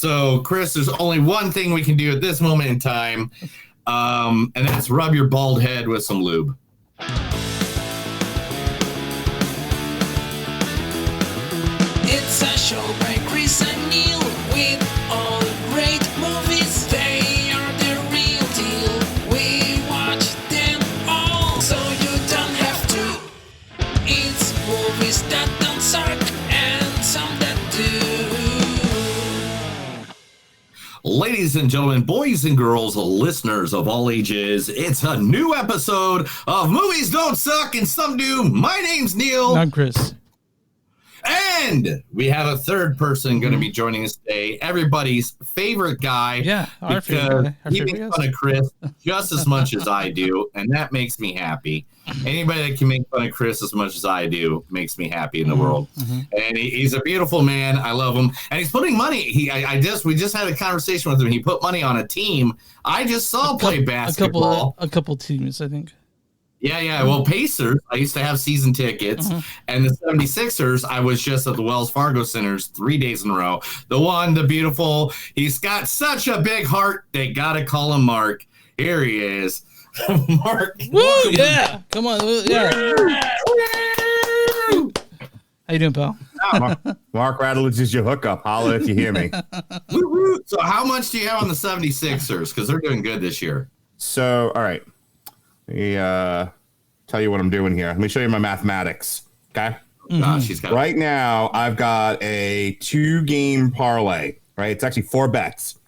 So, Chris, there's only one thing we can do at this moment in time, and that's rub your bald head with some lube. It's a show by Chris and Neil with all great movies. They are the real deal. We watch them all, so you don't have to. It's movies that don't suck and some that do. Ladies and gentlemen, boys and girls, listeners of all ages, it's a new episode of Movies Don't Suck and Some Do. My name's Neil. I'm Chris. And we have a third person going to be joining us today. Everybody's favorite guy. Yeah, our favorite guy. He makes fun of Chris just as much as I do, and that makes me happy. Anybody that can make fun of Chris as much as I do makes me happy in the world. And he's a beautiful man. I love him. And he's putting money. We just had a conversation with him. He put money on a team I just saw play basketball. A couple teams, I think. Yeah. Well, Pacers, I used to have season tickets, and the 76ers, I was just at the Wells Fargo Centers 3 days in a row. The one, the beautiful, he's got such a big heart, they got to call him Mark. Here he is. Mark. Woo, yeah. Come on. Yeah. How you doing, pal? Mark Radulich is your hookup. Holla if you hear me. So how much do you have on the 76ers? Because they're doing good this year. So, all right. Let me tell you what I'm doing here. Let me show you my mathematics. Okay. Gosh, right now, I've got a 2-game parlay. Right. It's actually 4 bets.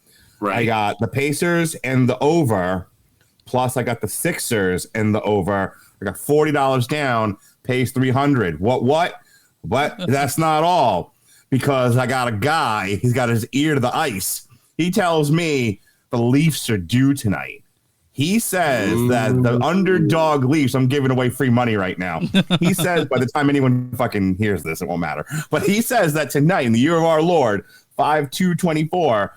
Right. I got the Pacers and the over. Plus, I got the Sixers and the over. I got $40 down. Pays $300. What? But that's not all. Because I got a guy. He's got his ear to the ice. He tells me the Leafs are due tonight. He says that the underdog Leafs, I'm giving away free money right now. He says by the time anyone fucking hears this, it won't matter. But he says that tonight, in the year of our Lord, 5/2/24,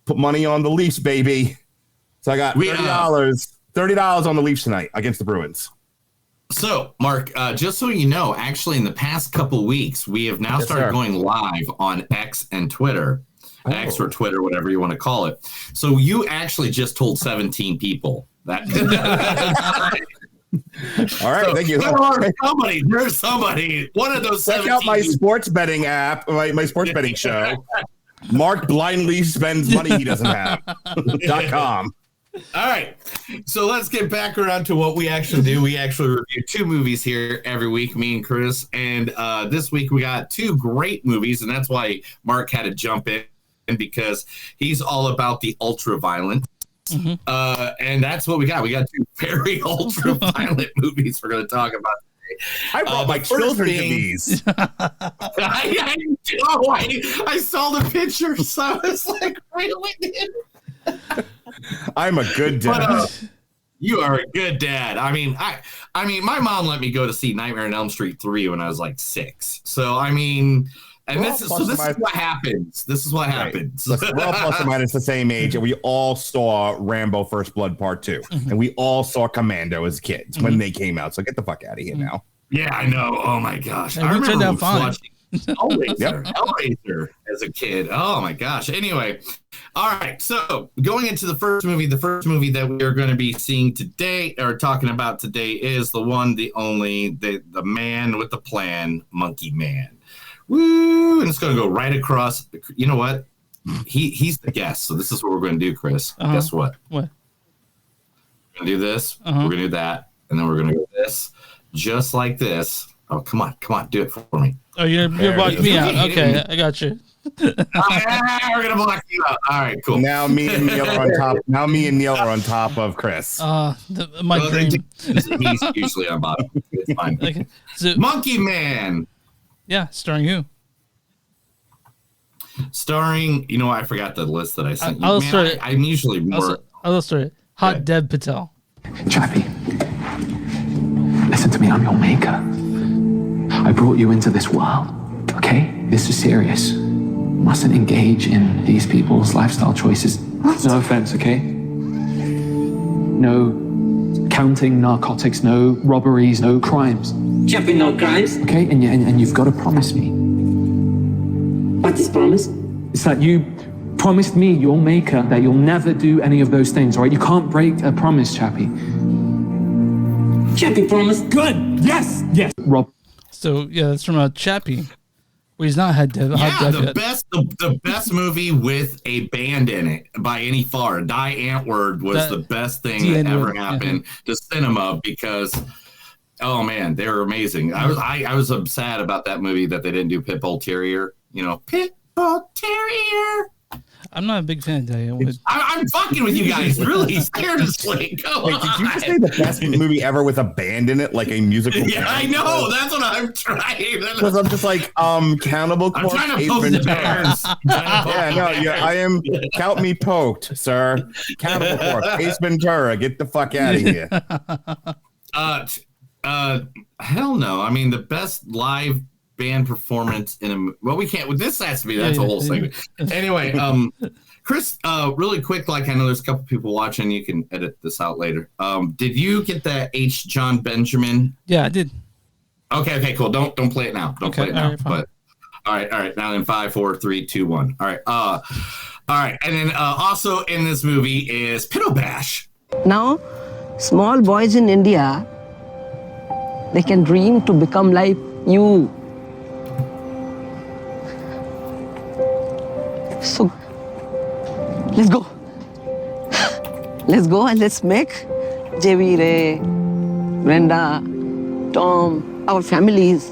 put money on the Leafs, baby. So I got $30 on the Leafs tonight against the Bruins. So, Mark, just so you know, actually in the past couple weeks, we have now started going live on X and Twitter. X or Twitter, whatever you want to call it. So you actually just told 17 people that. All right, thank you. There's somebody. One of those. Check out my sports betting app, my sports betting show. Mark blindly spends money he doesn't have. .com. All right, so let's get back around to what we actually do. We actually review 2 movies here every week, me and Chris. And this week we got 2 great movies, and that's why Mark had to jump in. Because he's all about the ultra violent. And that's what we got. We got 2 very ultra violent movies we're going to talk about today. I brought my children to these. I saw the pictures. So I was like, really? I'm a good dad. You are a good dad. I mean, my mom let me go to see Nightmare on Elm Street 3 when I was like 6. So, I mean... And this is what happens. This is what happens. Listen, we're all plus or minus the same age, and we all saw Rambo First Blood Part 2. And we all saw Commando as kids when they came out. So get the fuck out of here now. Yeah, I know. Oh, my gosh. I remember watching Hellraiser as a kid. Oh, my gosh. Anyway, all right. So going into the first movie that we are going to be seeing today or talking about today is the one, the only, the man with the plan, Monkey Man. Woo! And it's going to go right across. You know what? He's the guest. So this is what we're going to do, Chris. Guess what? What? We're going to do this. We're going to do that. And then we're going to do this. Just like this. Oh, come on. Do it for me. Oh, you're blocking me out. Okay, I got you. We're going to block you out. All right, cool. Now me and Neil are on top. Now me and Neil are on top of Chris. My dream. He's usually on bottom. It's fine. Okay. So, Monkey Man. Yeah, starring who? Starring, I forgot the list that I sent you. I'm usually more. I'll start it. Hot Dev Patel. Chappie, listen to me. I'm your maker. I brought you into this world, okay? This is serious. Mustn't engage in these people's lifestyle choices. No offense, okay? No counting narcotics, no robberies, no crimes. Chappie, no crimes. Okay, and you've got to promise me. What is promise? It's that you promised me, your maker, that you'll never do any of those things, all right? You can't break a promise, Chappie. Chappie promised. Good. Yes. Yes. Rob. So yeah, that's from Chappie. Well, he's not had Dev. Yeah, the best movie with a band in it by any far. Die Antwoord was the best thing that ever happened to cinema because, oh man, they were amazing. I was sad about that movie that they didn't do Pitbull Terrier. You know, Pitbull Terrier. I'm not a big fan of Die Antwoord. I'm fucking with you guys, really seriously. Wait, did you just say the best movie ever with a band in it, like a musical? Yeah, I know. That's what I'm trying. Because I'm just like, Cannibal Corpse. I'm trying to poke the bears. I am. Count me poked, sir. Cannibal Corpse, Ace Ventura, get the fuck out of here. Hell no. I mean, the best live band performance in a we can't. This has to be. That's a whole segment. Anyway, Chris, really quick. Like I know there's a couple people watching. You can edit this out later. Did you get the H. John Benjamin? Yeah, I did. Okay, cool. Don't play it now. Don't play it now. Right, but all right. Now in 5, 4, 3, 2, 1. All right. All right. And then also in this movie is Pitto Bash. Now, small boys in India, they can dream to become like you. So, let's go. Let's go and let's make JV, Ray, Brenda, Tom, our families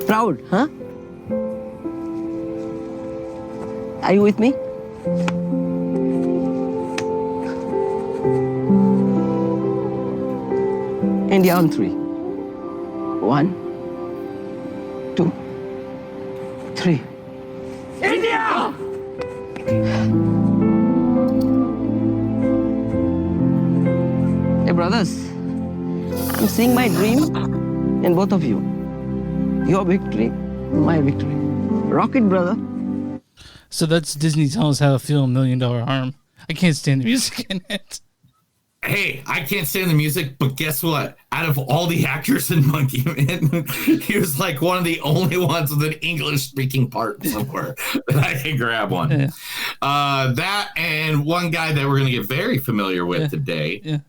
proud, huh? Are you with me? India on 3. 1, 2, 3. India! Hey brothers, I'm seeing my dream in both of you. Your victory, my victory. Rocket, brother. So that's Disney telling us how to feel $1 Million Arm. I can't stand the music in it. Hey, I can't stand the music, but guess what? Out of all the actors in Monkey Man, he was like one of the only ones with an English-speaking part somewhere that I can grab one. Yeah. That and one guy that we're going to get very familiar with today,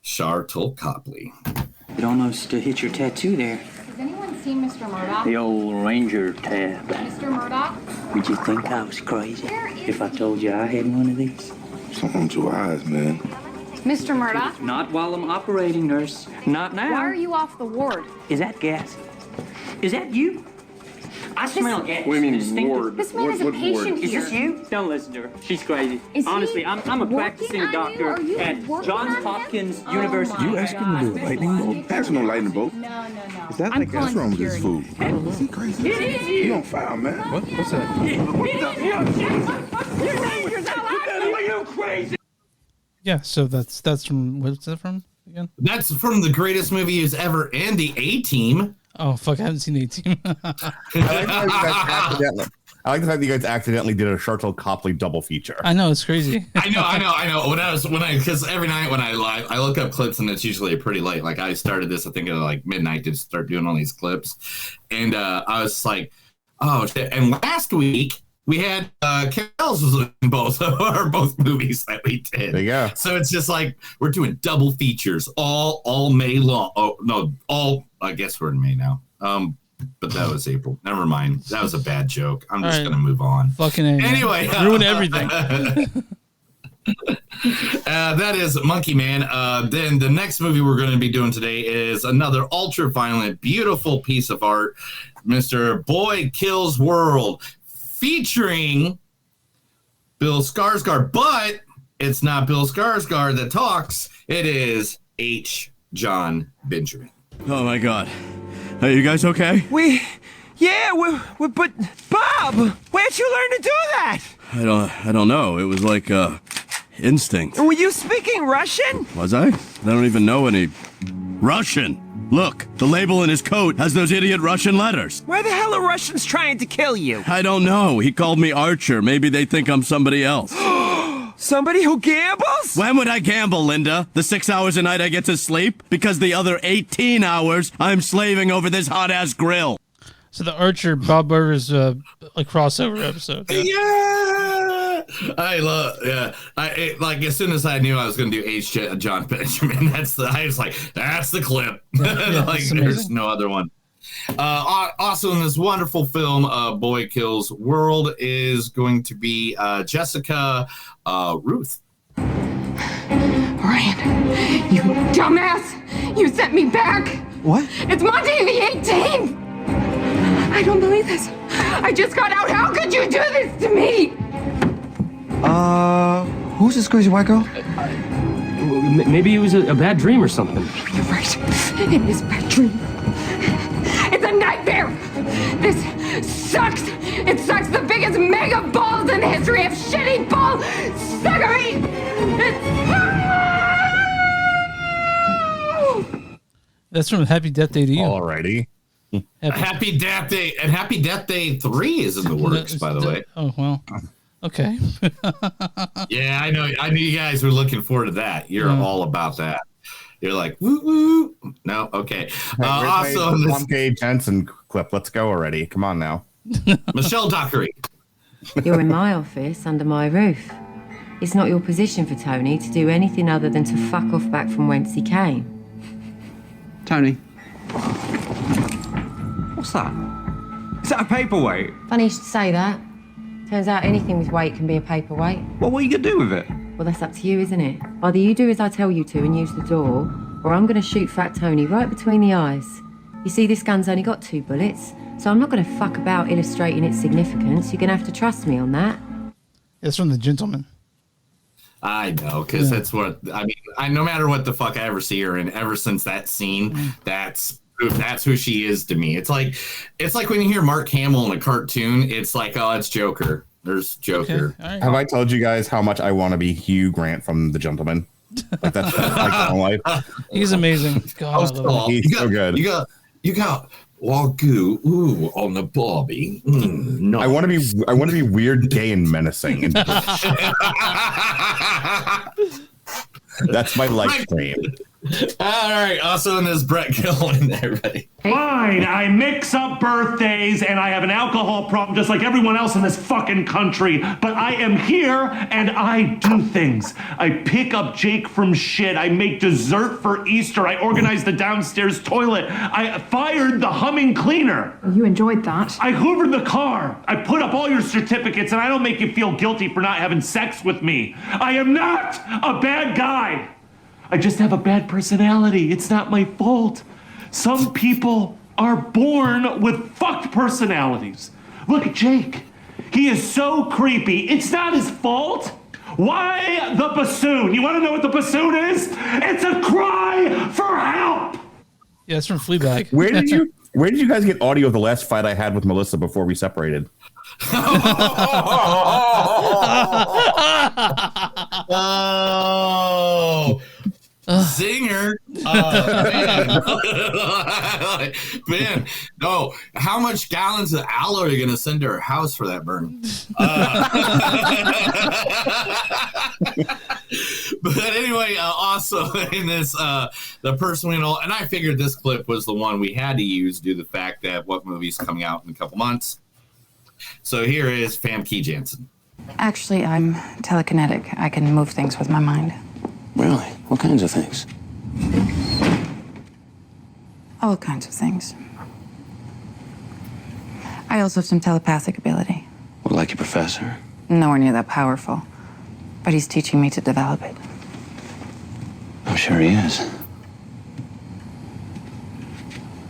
Shartle Copley. It almost hit your tattoo there. Has anyone seen Mr. Murdoch? The old Ranger tab. Mr. Murdoch? Would you think I was crazy if I told you I had one of these? Something to eyes, man. Mr. Murdoch? Not while I'm operating, nurse. Not now. Why are you off the ward? Is that gas? Is that you? I smell gas. What do you mean, ward? This man is a patient Is here. this you? Don't listen to her. She's crazy. Honestly, I'm a practicing doctor at Johns Hopkins University. You asking me to do a lightning bolt? That's no lightning bolt. No. Is that like what's wrong with this food? Is he crazy? It is you. You on fire, man. What's that? You crazy. Yeah, so that's from, what's that from again? That's from the greatest movie he's ever in, the A-Team. Oh, fuck, I haven't seen the A-Team. I like the fact that you guys accidentally did a Shartle Copley double feature. I know, it's crazy. I know. Because every night when I look up clips and it's usually pretty late. Like I started this, I think at like midnight to start doing all these clips. And I was like, oh shit. And last week we had Kells was in both movies that we did. There you go. So it's just like we're doing double features all May long. Oh no, I guess we're in May now. But that was April. Never mind. That was a bad joke. I'm just gonna move on. Fucking A. Anyway, ruin everything. That is Monkey Man. Then the next movie we're going to be doing today is another ultra-violent, beautiful piece of art, Mr. Boy Kills World, featuring Bill Skarsgård. But it's not Bill Skarsgård that talks. It is H. John Benjamin. Oh my God. Are you guys okay? But Bob, where'd you learn to do that? I don't know. It was like instinct. Were you speaking Russian? Was I? I don't even know any Russian. Look, the label in his coat has those idiot Russian letters. Why the hell are Russians trying to kill you? I don't know. He called me Archer. Maybe they think I'm somebody else. Somebody who gambles? When would I gamble, Linda? The 6 hours a night I get to sleep? Because the other 18 hours I'm slaving over this hot-ass grill. So the Archer Bob Burger's a crossover episode. Yeah, I love. Yeah, like as soon as I knew I was going to do H. John Benjamin, I was like, that's the clip. Yeah, like there's no other one. Also in this wonderful film, Boy Kills World, is going to be Jessica Ruth. Ryan, you dumbass! You sent me back! What? It's Monday the 18th! I don't believe this. I just got out. How could you do this to me? Who's this crazy white girl? Maybe it was a bad dream or something. You're right. It is a bad dream. It's a nightmare! This sucks! It sucks the biggest mega balls in the history of shitty ball suckery! That's from Happy Death Day to You. Alrighty. Happy Death Day, and Happy Death Day 3 is in the works, by the way. Oh, well. Okay. Yeah, I know you guys were looking forward to that. You're all about that. You're like, woo woo. No, okay. Also, Tom K. Jensen clip. Let's go already. Come on now. Michelle Dockery. You're in my office, under my roof. It's not your position for Tony to do anything other than to fuck off back from whence he came. Tony. What's that? Is that a paperweight? Funny you should say that. Turns out anything with weight can be a paperweight. Well, what are you gonna do with it? Well, that's up to you, isn't it? Either you do as I tell you to and use the door, or I'm gonna shoot Fat Tony right between the eyes. You see, this gun's only got 2 bullets, so I'm not gonna fuck about illustrating its significance. You're gonna have to trust me on that. It's from The Gentleman. I know, because that's what I mean. No matter what the fuck I ever see her in, ever since that scene, that's who she is to me. It's like when you hear Mark Hamill in a cartoon, it's like, oh, it's Joker. There's Joker. Okay. Right. Have I told you guys how much I want to be Hugh Grant from The Gentleman? Like that's my life. He's amazing. God, he's so good. You got Wagyu on the Bobby. No. I want to be weird, gay, and menacing. That's my life dream. All right. Also in this, Brett Gillen, everybody. Fine, I mix up birthdays and I have an alcohol problem just like everyone else in this fucking country. But I am here and I do things. I pick up Jake from shit. I make dessert for Easter. I organize the downstairs toilet. I fired the humming cleaner. You enjoyed that. I hoovered the car. I put up all your certificates and I don't make you feel guilty for not having sex with me. I am not a bad guy. I just have a bad personality. It's not my fault. Some people are born with fucked personalities. Look at Jake. He is so creepy. It's not his fault. Why the bassoon? You want to know what the bassoon is? It's a cry for help. Yeah, it's from Fleabag. Where did you guys get audio of the last fight I had with Melissa before we separated? Oh. Zinger. Man, no. How much gallons of aloe are you going to send to her house for that burn? But anyway, also in this, the person we know, and I figured this clip was the one we had to use due to the fact that what movie's coming out in a couple months. So here is Famke Janssen. Actually, I'm telekinetic. I can move things with my mind. Really? What kinds of things? All kinds of things. I also have some telepathic ability. Well, like your professor? Nowhere near that powerful. But he's teaching me to develop it. I'm sure he is.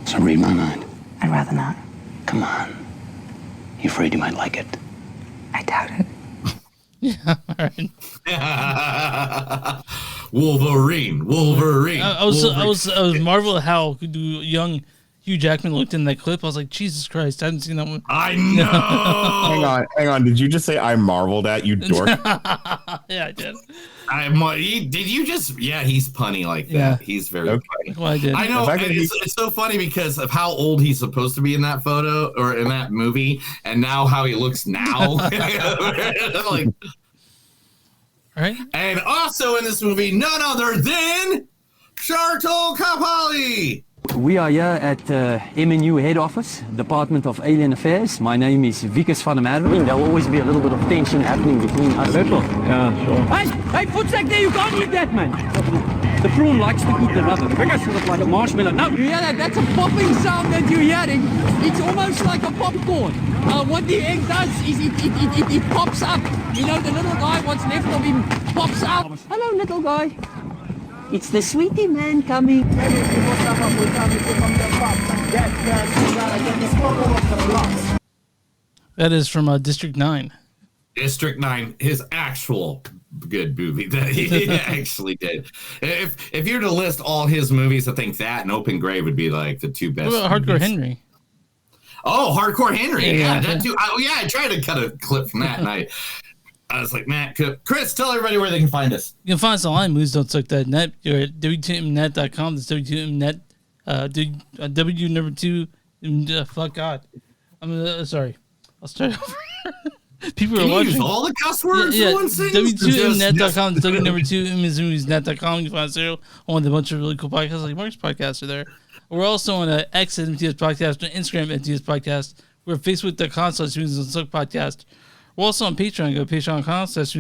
So read my mind. I'd rather not. Come on. You afraid you might like it? I doubt it. Yeah, all right. Wolverine. I was marveled at how young Hugh Jackman looked in that clip. I was like, Jesus Christ, I hadn't seen that one. I know. Hang on. Did you just say I marveled at you, dork? Yeah, I did. Did you just? Yeah, he's punny like that. Yeah. He's very funny. Well, I did. I know. It's so funny because of how old he's supposed to be in that photo or in that movie, and now how he looks now. Like, right. And also in this movie, none other than Sharlto Copley. We are here at MNU head office, Department of Alien Affairs. My name is Wikus van der Merwe. There will always be a little bit of tension happening between us. Yeah, sure. Hey, footsack there, you can't eat that, man. The prawn likes to eat the rubber. Wikus, sort of like a marshmallow. No, you hear that? That's a popping sound that you're hearing. It's almost like a popcorn. What the egg does is it pops up. You know, the little guy, what's left of him, pops out. Hello, little guy. It's the sweetie man coming. That is from District 9. District 9, his actual good movie that he actually did. If you were to list all his movies, I think that and Open Grave would be like the two best. What about Hardcore Henry? Oh, Hardcore Henry. Yeah. That too. I tried to cut a clip from that, and I was like, man, Chris, tell everybody where they can find us. You can find us online, movies.suck.net. You're at WTMnet.com. That's WTMnet. W number 2. Fuck God. I'm sorry. I'll start over. People Can are you watching. use all the cuss words Yeah, in one sentence? W2mnet.com. W number 2 movies.net.com. You can find us there on a bunch of really cool podcasts like Mark's podcast are there. We're also on X at MTS Podcast, on Instagram at MTS Podcast. We're at Facebook.com/Movies Podcast. We're also on Patreon. Go to patreon.com/Movies.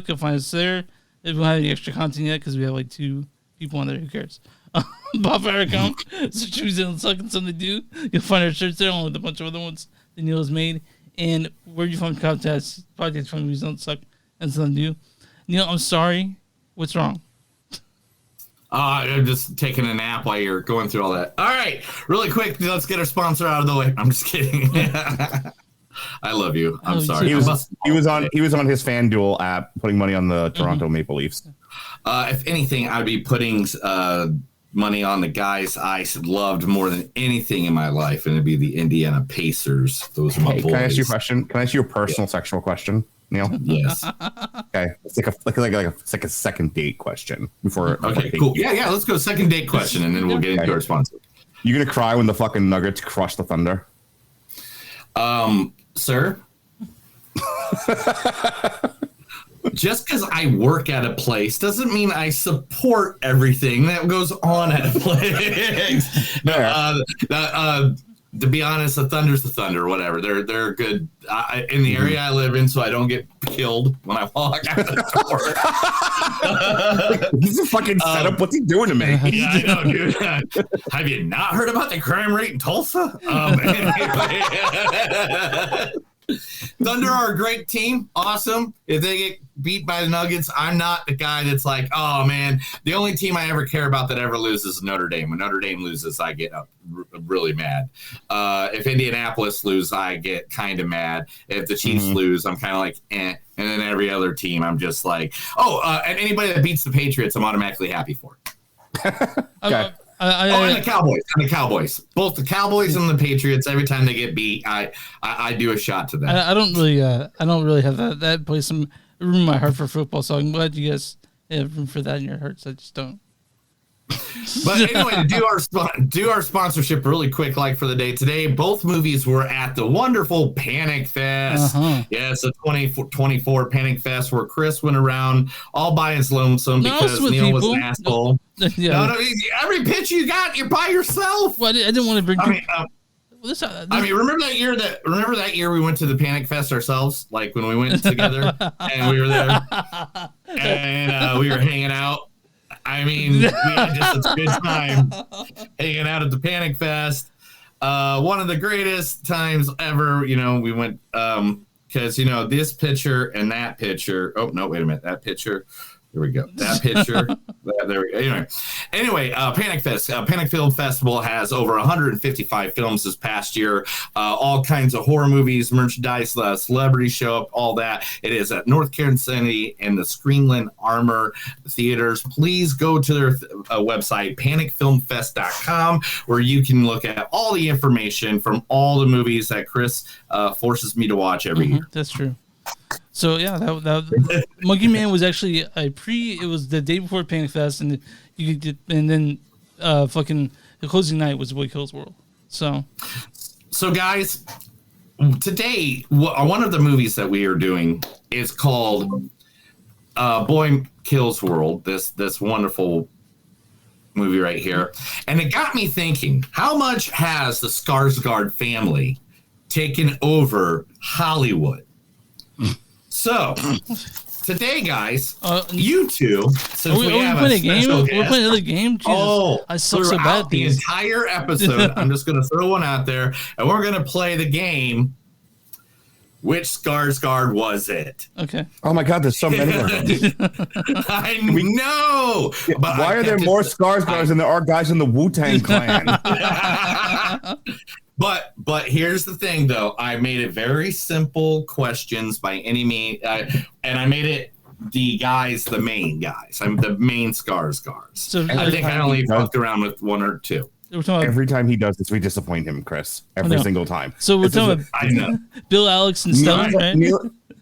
You'll find us there. If we don't have any extra content yet, because we have like 2 people on there, who cares? Bob Farrakhan, so Movies and something to do. You'll find our shirts there along with a bunch of other ones that Neil has made. And where do you find podcasts from Movies Don't Suck and something to do? Neil, I'm sorry. What's wrong? I'm just taking a nap while you're going through all that. All right, really quick, let's get our sponsor out of the way. I'm just kidding. I love you. I'm sorry. He was on his FanDuel app putting money on the Toronto Maple Leafs. If anything, I'd be putting money on the guys I loved more than anything in my life, and it'd be the Indiana Pacers. Those are my boys. Can I ask you a question? Can I ask you a personal sexual question, Neil? Yes. Okay. It's like a second date question before. Okay, cool. Yeah. Let's go second date question, and then we'll get into our sponsor. You gonna cry when the fucking Nuggets crush the Thunder? Sir. Just because I work at a place doesn't mean I support everything that goes on at a place. To be honest, the Thunder's the Thunder, whatever. They're good in the area I live in, so I don't get killed when I walk out the door. He's a fucking setup. What's he doing to me? Yeah, I know, dude. Have you not heard about the crime rate in Tulsa? Thunder are a great team. Awesome. If they get beat by the Nuggets, I'm not the guy that's like, oh, man, the only team I ever care about that ever loses is Notre Dame. When Notre Dame loses, I get really mad. If Indianapolis lose, I get kind of mad. If the Chiefs lose, I'm kind of like, eh. And then every other team, I'm just like, and anybody that beats the Patriots, I'm automatically happy for. Okay. And the Cowboys. And the Cowboys. Both the Cowboys and the Patriots. Every time they get beat, I do a shot to them. I don't really have that place in room in my heart for football. So I'm glad you guys have room for that in your hearts. I just don't. But anyway, to do our sponsorship really quick, like for the day today, both movies were at the wonderful Panic Fest. Yes, the 2024 Panic Fest, where Chris went around all by his lonesome because Neil was an asshole. No, every pitch you got, you're by yourself. Well, I didn't want to bring. Remember that year we went to the Panic Fest ourselves, like when we went together and we were there and we were hanging out. I mean, we had just a good time hanging out at the Panic Fest. One of the greatest times ever. You know, we went because this picture and that picture. Oh no, wait a minute, that picture. Here we go. That picture. There we go. Anyway, Panic Fest. Panic Film Festival has over 155 films this past year. All kinds of horror movies, merchandise, celebrities show up, all that. It is at North Kansas City and the Screenland Armor Theaters. Please go to their website, panicfilmfest.com, where you can look at all the information from all the movies that Chris forces me to watch every year. That's true. So yeah, that Monkey Man was actually it was the day before Panic Fest, and then fucking the closing night was Boy Kills World. So guys, today one of the movies that we are doing is called Boy Kills World. This wonderful movie right here. And it got me thinking, how much has the Skarsgård family taken over Hollywood? So, today, guys, you two, since we have a special guest, we're playing another game. Jesus, I suck so bad. The entire episode, I'm just going to throw one out there, and we're going to play the game. Which Skarsgård was it? Okay. Oh my God, there's so many of them. I know. But why are there more Skarsgårds than there are guys in the Wu-Tang Clan? But here's the thing, though. I made it very simple questions by any means, and I made it the main guys. I'm the main Skarsgårds. So I think I only fucked around with one or two. Every time he does this, we disappoint him, Chris. Every single time. So we're talking about Bill, Alex, and Stone, right?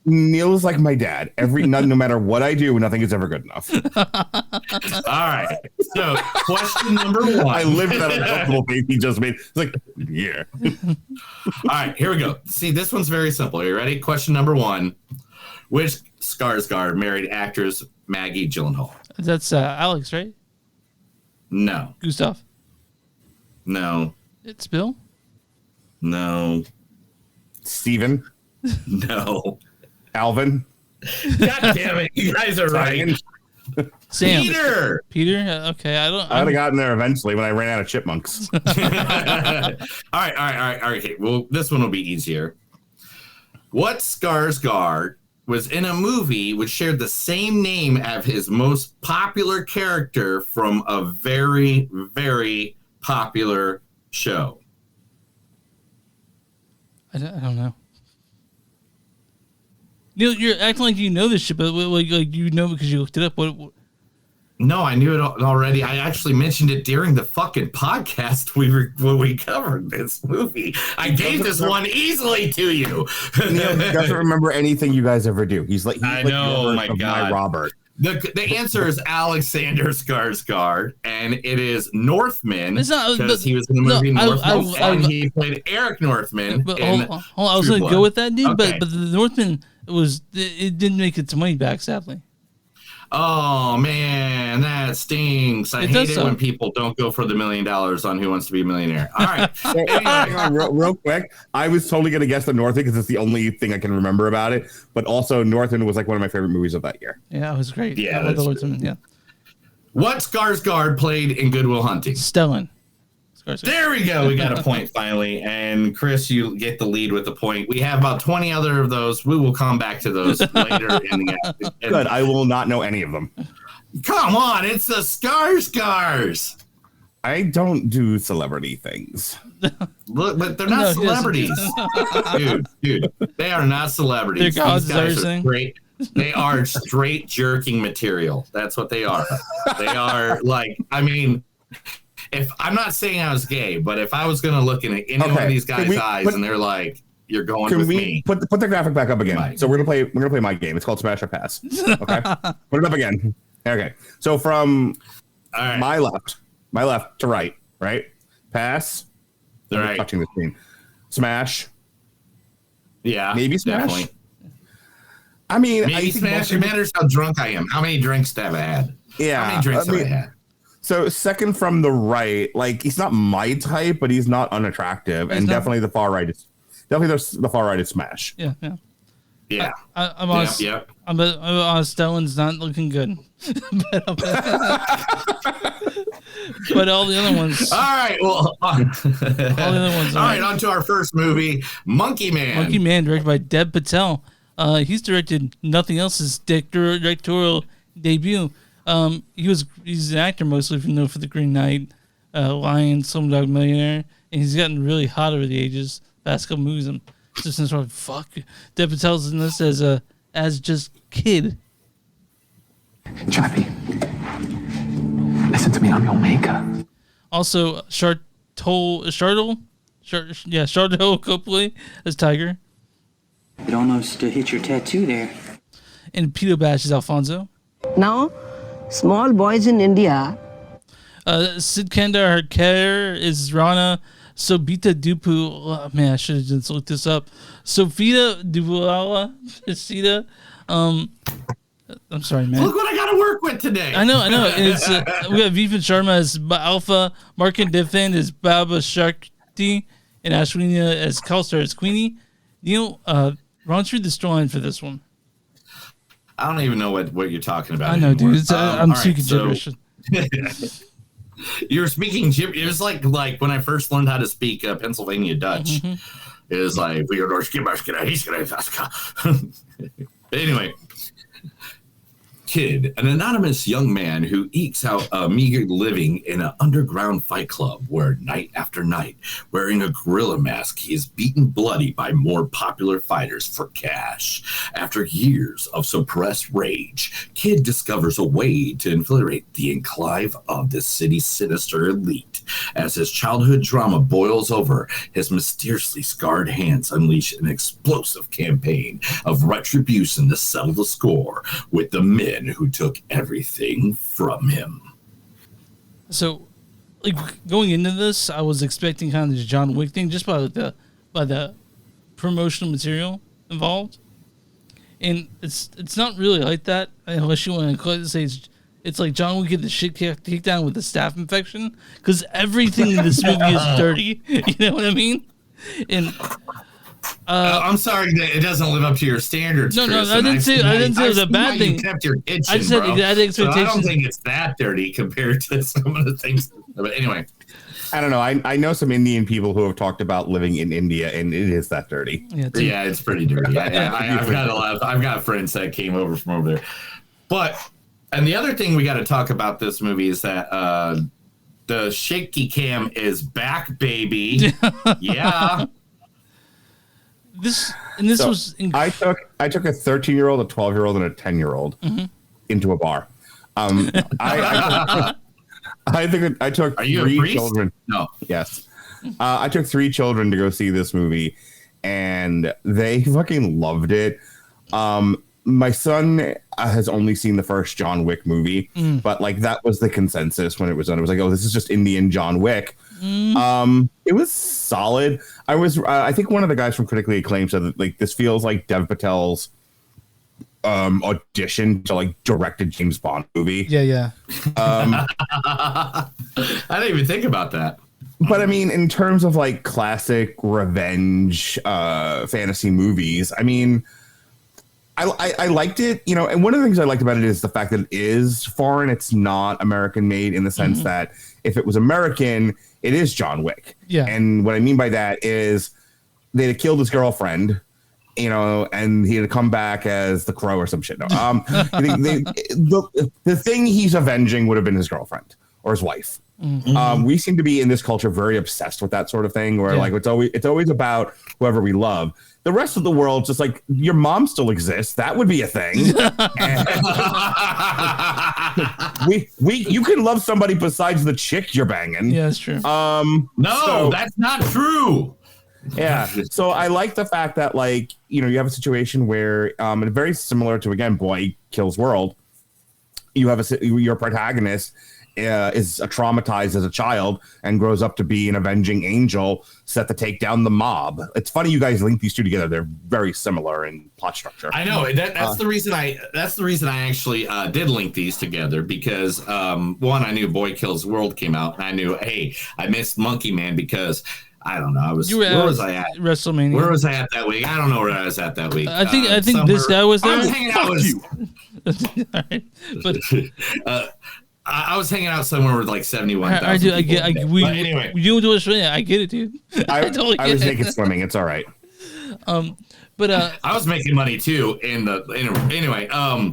Neil is like my dad. No matter what I do, nothing is ever good enough. All right. So question number one. I live that uncomfortable face he just made. It's like, yeah. All right, here we go. See, this one's very simple. Are you ready? Question number one. Which Skarsgård married actress Maggie Gyllenhaal? That's Alex, right? No. Gustav? No. It's Bill? No. Steven? No. Alvin? God damn it. You guys are right. Sam. Peter. Okay. I would have gotten there eventually when I ran out of chipmunks. All right. Okay. Well, this one will be easier. What Skarsgård was in a movie which shared the same name as his most popular character from a very, very popular show? I don't know. Neil, you're acting like you know this shit, but like you know because you looked it up. What? No, I knew it already. I actually mentioned it during the fucking podcast when we covered this movie. I gave this one easily to you. Neil doesn't remember anything you guys ever do. He's like, I know, my God. My Robert. The answer is Alexander Skarsgård, and it is Northman because he was in the movie Northman, and he played Eric Northman. But hold on, I was going to go with that, dude. Okay. But the Northman it didn't make its money back, sadly. Oh man, that stings. I hate it when people don't go for the $1 million on Who Wants to Be a Millionaire. All right. Hang on, real quick. I was totally going to guess the Northman because it's the only thing I can remember about it. But also, Northman was like one of my favorite movies of that year. Yeah, it was great. Yeah, yeah. What Skarsgård played in Good Will Hunting? Stellan. There we go. We got a point finally. And Chris, you get the lead with the point. We have about 20 other of those. We will come back to those later in the episode. Good. I will not know any of them. Come on. It's the Skarsgårds. I don't do celebrity things. Look, but they're not celebrities. Dude, they are not celebrities. They're gods, these guys are great. They are straight jerking material. That's what they are. They are like, I mean, if I'm not saying I was gay, but if I was going to look in any one of these guys' eyes and they're like, "You're going with me," put the graphic back up again. Right. So we're gonna play my game. It's called Smash or Pass. Okay, put it up again. Okay, so from my left to right, pass. Right, touching the screen. Smash. Yeah, maybe Smash. Definitely. I mean, maybe Smash. It matters how drunk I am. How many drinks have I had? Yeah, how many drinks have I had? So second from the right, like he's not my type, but he's not unattractive, and definitely the far right is Smash. Yeah. I'm honest. Yeah. I'm honest. Stellan's not looking good, but all the other ones. All right. Well, all the other ones. All right. On to our first movie, Monkey Man. Monkey Man, directed by Dev Patel. He's directed nothing else's directorial debut. He's an actor mostly, for The Green Knight, Lion, Slumdog Millionaire, and he's gotten really hot over the ages. Past couple movies, I'm just sort of fuck. Dev Patel's in this as just kid. Chappie, listen to me. I'm your maker. Also, Shardle Copley as Tiger. It almost hit your tattoo there. And Peter Bash is Alfonso. Now, small boys in India. Sidkandar Khair is Rana. Sobita Dupu. Oh, man, I should have just looked this up. Sofita Duwala is Sita. I'm sorry, man. Look what I got to work with today. I know. It's we have Vipin Sharma as Alpha, Mark and Defend as Baba Shakti, and Ashwini as Kelstar as Queenie. Run through the storyline for this one. I don't even know what you're talking about. I know, anymore. dude. I'm speaking gibberish. You were speaking gibberish. It was like when I first learned how to speak Pennsylvania Dutch. Mm-hmm. It was like anyway. Kid, an anonymous young man who ekes out a meager living in an underground fight club where night after night, wearing a gorilla mask, he is beaten bloody by more popular fighters for cash. After years of suppressed rage, Kid discovers a way to infiltrate the enclave of the city's sinister elite. As his childhood drama boils over, his mysteriously scarred hands unleash an explosive campaign of retribution to settle the score with the men who took everything from him. So, going into this, I was expecting kind of the John Wick thing just by the promotional material involved, and it's not really like that unless you want to say it's like John Wick get the shit kicked down with the staph infection because everything in this movie is dirty. You know what I mean? And I'm sorry that it doesn't live up to your standards. No, Chris, I didn't say it was a bad thing. You kept your kitchen, I just said bro. I had expectations. So I don't think it's that dirty compared to some of the things. But anyway, I don't know. I know some Indian people who have talked about living in India, and it is that dirty. Yeah, it's pretty dirty. I've got friends that came over from over there. And the other thing we got to talk about this movie is that the shaky cam is back, baby. Yeah. I took a 13-year-old, a 12-year-old, and a 10-year-old into a bar. I took Are you 3 children. No. Yes. I took 3 children to go see this movie, and they fucking loved it. My son has only seen the first John Wick movie, but that was the consensus when it was done. It was like, oh, this is just Indian John Wick. It was solid. I think one of the guys from Critically Acclaimed said that this feels like Dev Patel's audition to direct a James Bond movie. Yeah. I didn't even think about that. But I mean, in terms of classic revenge fantasy movies, I mean, I liked it, and one of the things I liked about it is the fact that it is foreign. It's not American made in the sense that if it was American, it is John Wick. Yeah. And what I mean by that is they'd have killed his girlfriend, and he'd have come back as the Crow or some shit. No. The thing he's avenging would have been his girlfriend or his wife. We seem to be in this culture very obsessed with that sort of thing where it's always about whoever we love. The rest of the world's just your mom still exists. That would be a thing. You can love somebody besides the chick you're banging. Yeah, that's true. That's not true. Yeah. So I like the fact that you have a situation where very similar to Boy Kills World. You have your protagonist is traumatized as a child and grows up to be an avenging angel set to take down the mob. It's funny you guys link these two together. They're very similar in plot structure. I know that's the reason I actually did link these together because one, I knew Boy Kills World came out, and I knew, hey, I missed Monkey Man because I don't know. Where was I at? WrestleMania. Where was I at that week? I don't know where I was at that week. I think this guy was there. I was hanging out with you. All right. But I was hanging out somewhere with 71,000 I do. people. Anyway, you went to Australia. I get it, dude. I totally get I was it. naked swimming. It's all right. But I was making money too. Anyway, porta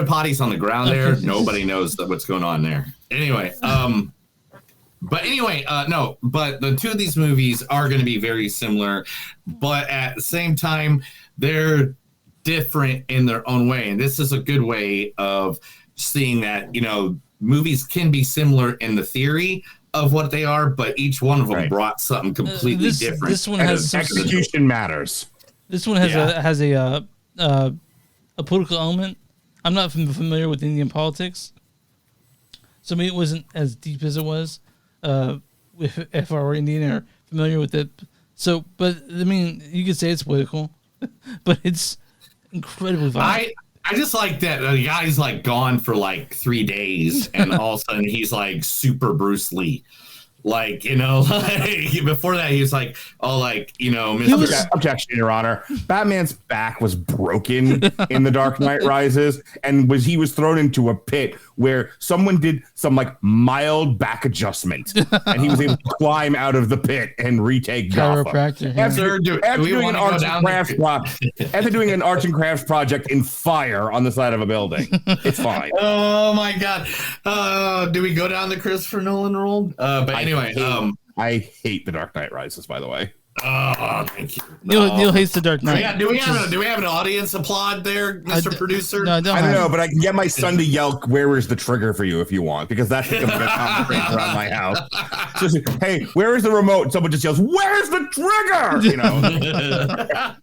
potties on the ground there. Nobody knows what's going on there. Anyway, but the two of these movies are going to be very similar, but at the same time, they're different in their own way, and this is a good way of seeing that movies can be similar in the theory of what they are, but each one of them brought something completely different. This one has execution matters. This one has a political element. I'm not familiar with Indian politics, so maybe it wasn't as deep as it was if I were Indian or familiar with it. So, but I mean, you could say it's political, but it's incredibly violent. I just like that the guy's like gone for like 3 days, and all of a sudden he's like super Bruce Lee. Like, you know, like before that he was like, oh, like, you know, objection, Your Honor. Batman's back was broken in The Dark Knight Rises, and he was thrown into a pit where someone did some like mild back adjustment, and he was able to climb out of the pit and retake Gotham. After doing an arts and crafts project in fire on the side of a building. It's fine. Oh my God. Do we go down the Christopher Nolan road? But anyway, I hate The Dark Knight Rises, by the way. Oh, thank you. Neil hates The Dark Knight. Do we have an audience applaud there, Mr. Producer? No, I don't know, but I can get my son to yell, "Where is the trigger?" for you if you want, because that's going to be a conversation around my house. Just, hey, where is the remote? And someone just yells, "Where's the trigger?" You know.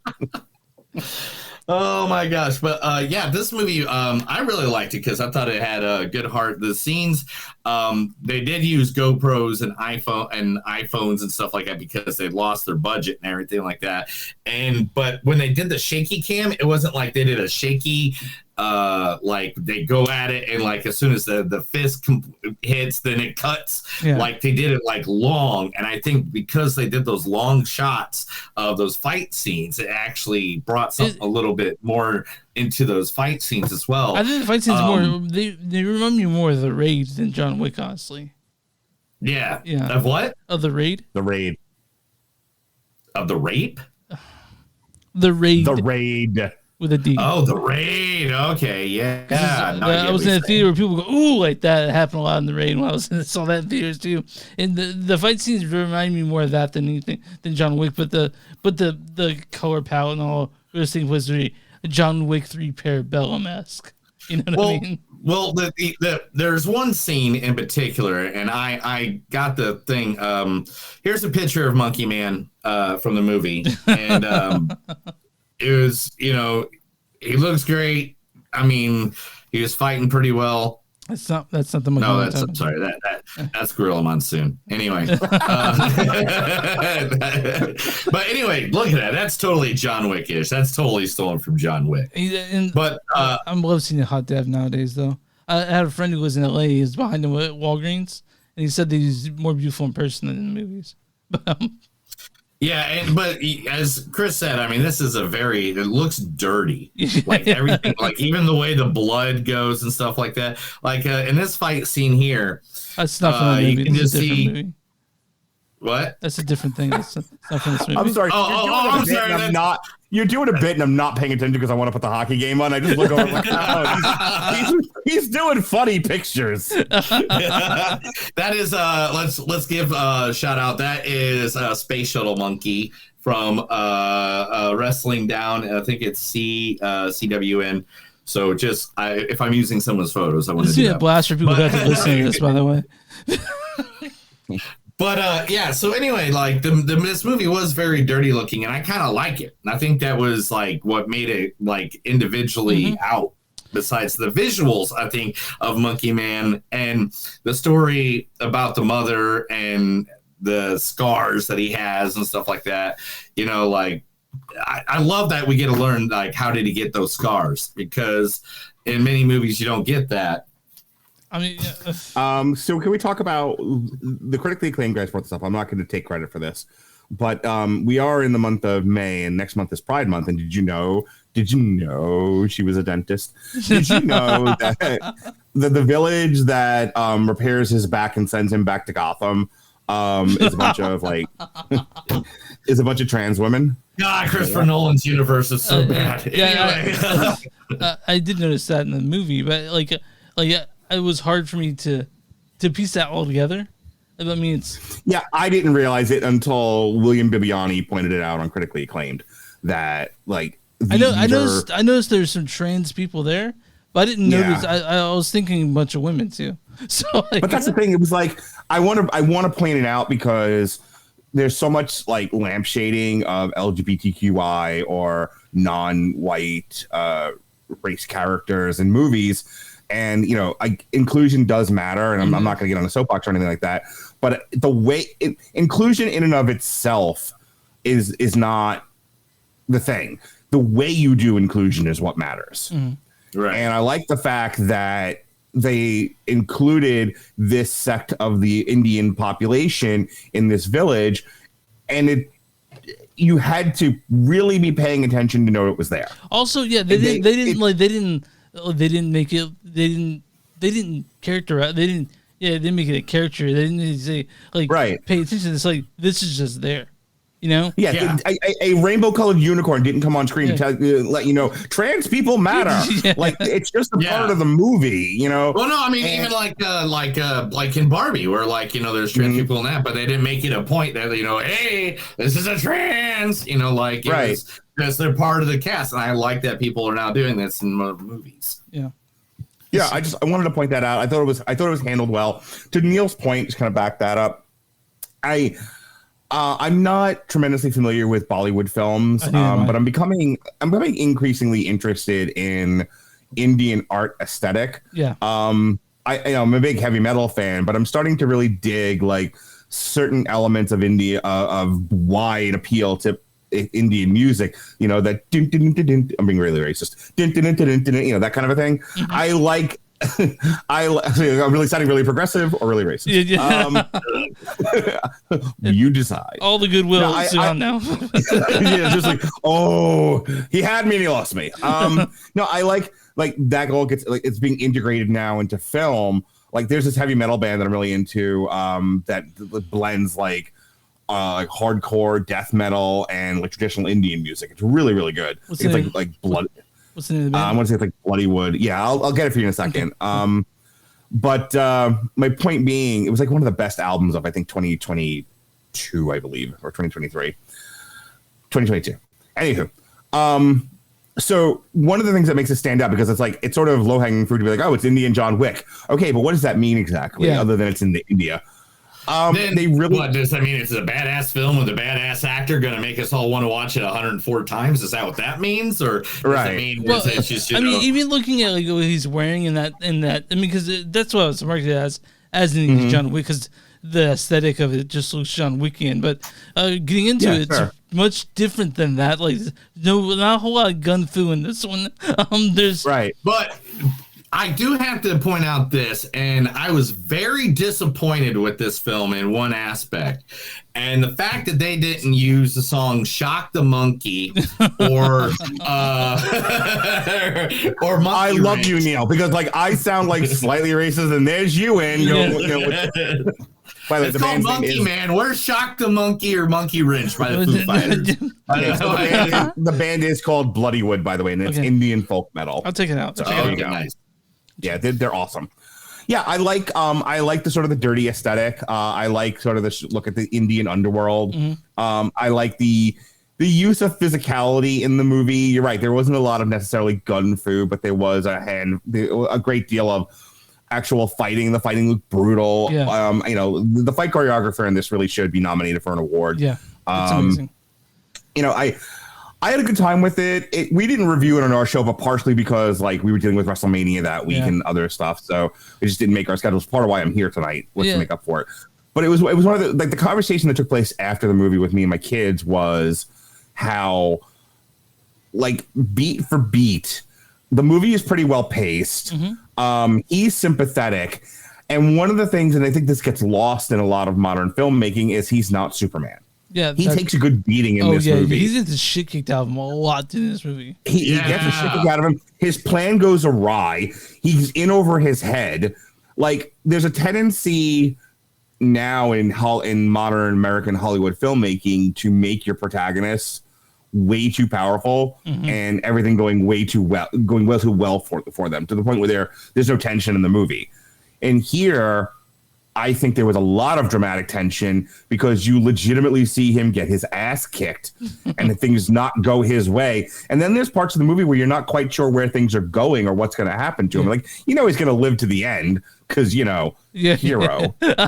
Oh my gosh. But yeah, this movie, I really liked it because I thought it had a good heart. The scenes, they did use GoPros and iPhones and stuff like that because they lost their budget and everything like that. But when they did the shaky cam, it wasn't like they did a shaky like they go at it and like as soon as the fist hits, then it cuts. Like they did it like long, and I think because they did those long shots of those fight scenes, it actually brought something a little bit more into those fight scenes as well. I think the fight scenes more they remind me more of The Raid than John Wick, honestly. Yeah. Of what? Of The Raid. The Raid. Of the rape? The Raid. The Raid. With a D. Oh, The Raid. Okay, yeah. I was in a theater where people go, ooh, like that. It happened a lot in The Raid when I saw that in theaters too. And the fight scenes remind me more of that than anything than John Wick. But the color palette and all those things was very John Wick 3 Parabellum-esque. You know what I mean? Well, there's one scene in particular, and I got the thing. Here's a picture of Monkey Man from the movie, and it was, you know, he looks great. I mean, he was fighting pretty well. That's not the Monkey No, Man. I'm sorry. That's Gorilla Monsoon. Anyway, but anyway, look at that. That's totally John Wick-ish. That's totally stolen from John Wick. But I'm love seeing Hot Dev nowadays, though. I had a friend who was in LA. He was behind him at Walgreens, and he said that he's more beautiful in person than in the movies. But yeah, but as Chris said, I mean, this is it looks dirty. Like everything, like even the way the blood goes and stuff like that. Like in this fight scene here, that's not from the movie. You can just see. Movie. What? That's a different thing. That's not from this movie. I'm sorry. I'm sorry. You're doing a bit, and I'm not paying attention because I want to put the hockey game on. I just look over like, oh, he's doing funny pictures. That is let's give a shout out. That is Space Shuttle Monkey from Wrestling Down. I think it's CWN. So just if I'm using someone's photos, I want to do that. A blast for people who have to listen to this, by the way. But yeah, so anyway, like this movie was very dirty looking, and I kind of like it. And I think that was like what made it like individually out. Besides the visuals, I think, of Monkey Man and the story about the mother and the scars that he has and stuff like that. You know, like I love that we get to learn like how did he get those scars, because in many movies you don't get that. I mean, so can we talk about the critically acclaimed guys brought this up? I'm not going to take credit for this, but we are in the month of May, and next month is Pride Month. And did you know she was a dentist? Did you know that the village that repairs his back and sends him back to Gotham is a bunch of is a bunch of trans women? God, Christopher Nolan's universe is so bad. Yeah, I did notice that in the movie, but like. It was hard for me to piece that all together. I mean, I didn't realize it until William Bibiani pointed it out on Critically Acclaimed that like I noticed there's some trans people there, but I didn't notice. I was thinking a bunch of women too. So, but that's the thing. It was like I want to point it out because there's so much like lampshading of LGBTQI or non-white race characters in movies. And, you know, inclusion does matter, and I'm not going to get on a soapbox or anything like that. But the way inclusion in and of itself is not the thing. The way you do inclusion is what matters. Right. And I like the fact that they included this sect of the Indian population in this village, and you had to really be paying attention to know it was there. Also, yeah, they didn't characterize. They didn't make it a character. They didn't say pay attention. It's like this is just there. You know? Yeah. A rainbow-colored unicorn didn't come on screen to let you know trans people matter. Like it's just a part of the movie, you know. Well, no, I mean even like in Barbie, where there's trans people in that, but they didn't make it a point that hey, this is a trans, because they're part of the cast, and I like that people are now doing this in movies. Yeah. Yeah, I wanted to point that out. I thought it was handled well. To Neil's point, just kind of back that up. I'm not tremendously familiar with Bollywood films, but I'm becoming increasingly interested in Indian art aesthetic. Yeah. I'm a big heavy metal fan, but I'm starting to really dig certain elements of India of wide appeal to Indian music. That I'm being really racist. That kind of a thing. I like. I'm really sounding really progressive or really racist. You decide. All the goodwill is on now. Yeah, just he had me and he lost me. No, I like that all gets it's being integrated now into film. There's this heavy metal band that I'm really into that blends hardcore death metal and traditional Indian music. It's really, really good. What's it's like blood. What's the name of the band? I want to say Bloodied. Yeah, I'll get it for you in a second. Okay. But my point being, it was one of the best albums of I think 2022, I believe, or 2023, 2022. Anywho, so one of the things that makes it stand out because it's sort of low hanging fruit to be it's Indian John Wick. Okay, but what does that mean exactly? Other than it's in India. What does that mean? It's a badass film with a badass actor going to make us all want to watch it 104 times? Is that what that means, or does that mean it's just? Even looking at what he's wearing in that, because that's what I was marketed as in John Wick, because the aesthetic of it just looks John Wickian. But getting into it, it's much different than that. Not a whole lot of gun fu in this one. But I do have to point out this, and I was very disappointed with this film in one aspect. And the fact that they didn't use the song Shock the Monkey or Monkey I love Wrench. you, Neil, because I sound slightly racist, and there's you in. By the it's called Monkey Man. Where's Shock the Monkey or Monkey Wrench by the Foo Fighters? The band is called Bloodied, by the way, and it's Indian folk metal. I'll take it out. So, nice. Yeah, they're awesome. Yeah, I like the sort of the dirty aesthetic. I like sort of the look at the Indian underworld. I like the use of physicality in the movie. You're right. There wasn't a lot of necessarily gun fu, but there was a great deal of actual fighting. The fighting looked brutal. Yeah. The fight choreographer in this really should be nominated for an award. Yeah, it's amazing. I had a good time with it. We didn't review it on our show, but partially because we were dealing with WrestleMania that week and other stuff, so it just didn't make our schedules. Part of why I'm here tonight was to make up for it. But it was one of the conversation that took place after the movie with me and my kids was how beat for beat, the movie is pretty well paced. He's sympathetic, and one of the things, and I think this gets lost in a lot of modern filmmaking, is he's not Superman. Yeah, he takes a good beating in this movie. He's getting the shit kicked out of him a lot in this movie. He gets the shit kicked out of him. His plan goes awry. He's in over his head. There's a tendency now in modern American Hollywood filmmaking to make your protagonists way too powerful and everything going way too well for them, to the point where there's no tension in the movie. And here, I think there was a lot of dramatic tension because you legitimately see him get his ass kicked and the things not go his way. And then there's parts of the movie where you're not quite sure where things are going or what's going to happen to him. He's going to live to the end because, hero.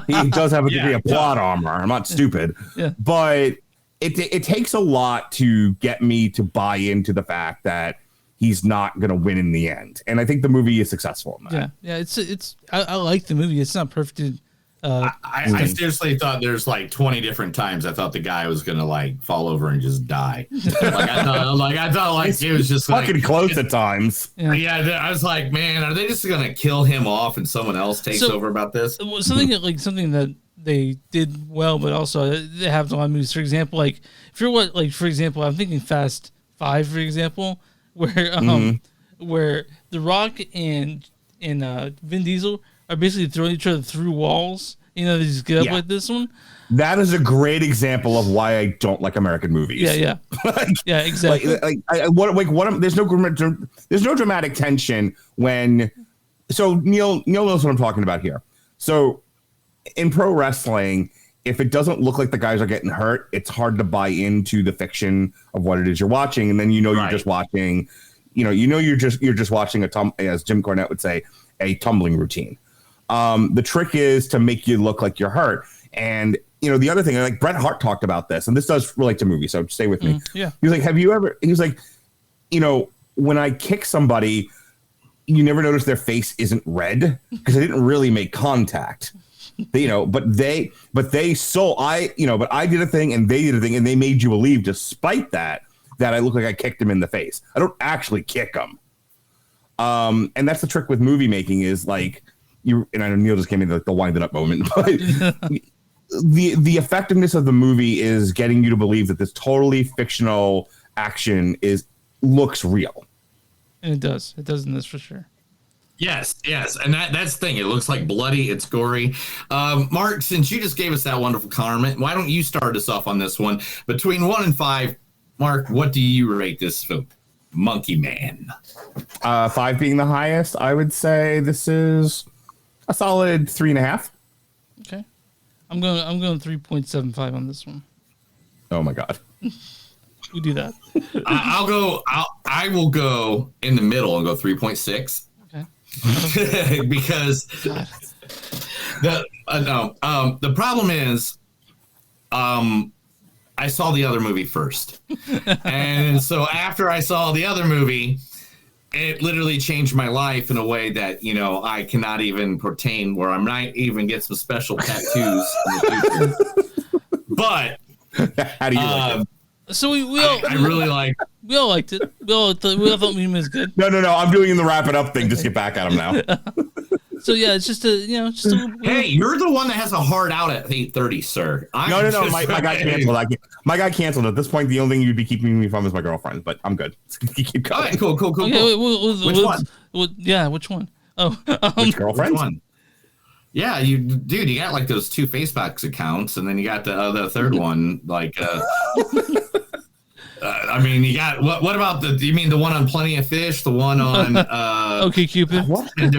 He does have a degree of plot armor. I'm not stupid. But it takes a lot to get me to buy into the fact that he's not going to win in the end. And I think the movie is successful in that. Yeah. It's I like the movie. It's not perfect I seriously thought there's like 20 different times I thought the guy was gonna like fall over and just die. I thought it was just fucking close at times. Yeah, I was like, man, are they just gonna kill him off and someone else takes over about this? Something that they did well, but also they have a lot of movies. For example, like if you're for example, I'm thinking Fast 5, for example, where where The Rock and Vin Diesel are basically throwing each other through walls. You know, they just get up like this one. That is a great example of why I don't like American movies. Yeah. Yeah, exactly. There's no dramatic tension when. So Neil knows what I'm talking about here. So in pro wrestling, if it doesn't look like the guys are getting hurt, it's hard to buy into the fiction of what it is you're watching, and then you're just watching. You're just watching as Jim Cornette would say, a tumbling routine. The trick is to make you look like you're hurt. And, the other thing, like Bret Hart talked about this, and this does relate to movies, so stay with me. Yeah. He was like, he was like, when I kick somebody, you never notice their face isn't red because I didn't really make contact. But I did a thing and they did a thing and they made you believe despite that I look like I kicked him in the face. I don't actually kick them. And that's the trick with movie making is like, and I know Neil just gave me the winded up moment, but the effectiveness of the movie is getting you to believe that this totally fictional action looks real. And it does in this for sure. Yes, and that's the thing. It looks like bloody. It's gory. Mark, since you just gave us that wonderful comment, why don't you start us off on this one? Between 1 and 5, Mark, what do you rate this film? Monkey Man. 5 being the highest, I would say this is a solid 3.5. Okay, I'm going 3.75 on this one. Oh my god, we do that. I will go in the middle and go 3.6. Okay, because the problem is, I saw the other movie first, and so after I saw the other movie, it literally changed my life in a way that I cannot even pertain. Where I might even get some special tattoos in the future. But how do you like it? So we all really like. We all liked it. We all thought Meme was good. No. I'm doing the wrap it up thing. Just get back at him now. So yeah, it's just a. Hey, you're the one that has a hard out at 8:30, sir. No. My guy canceled. My guy canceled. At this point, the only thing you'd be keeping me from is my girlfriend. But I'm good. Keep going. All right, cool. Okay, Which one? Which one? Oh, which girlfriend? Which one? Yeah, you got like those 2 Facebook accounts, and then you got the third one, like. You got what about you mean the one on Plenty of Fish, the one on Okay Cupid? What has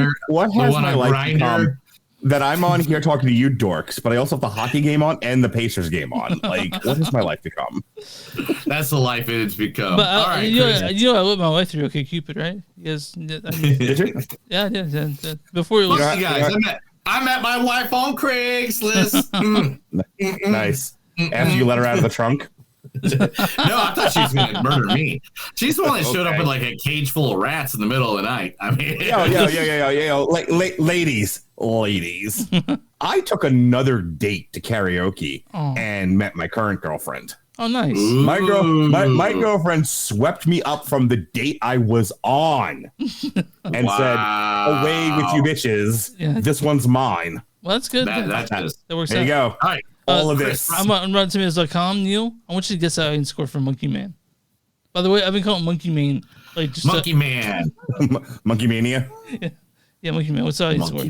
my life become that I'm on here talking to you dorks, but I also have the hockey game on and the Pacers game on? Like, what has my life become? That's the life it's become. But all right, I let my wife through Okay Cupid, right? Yes. Did you? Yeah. Before it was. Look, guys, I met my wife on Craigslist. Nice. After you let her out of the trunk. No, I thought she was going to murder me. She's the one that showed up with like a cage full of rats in the middle of the night. I mean, ladies. I took another date to karaoke and met my current girlfriend. Oh, nice. My girlfriend swept me up from the date I was on and said, "Away with you bitches. Yeah. This one's mine." Well, that's good. That works there out. you go. All right. All of this. I'm on RottenTomatoes.com, Neil. I want you to guess the audience score for Monkey Man. By the way, I've been calling Monkey Man Monkey Man. Monkey Mania. Yeah, Monkey Man. What's the audience score?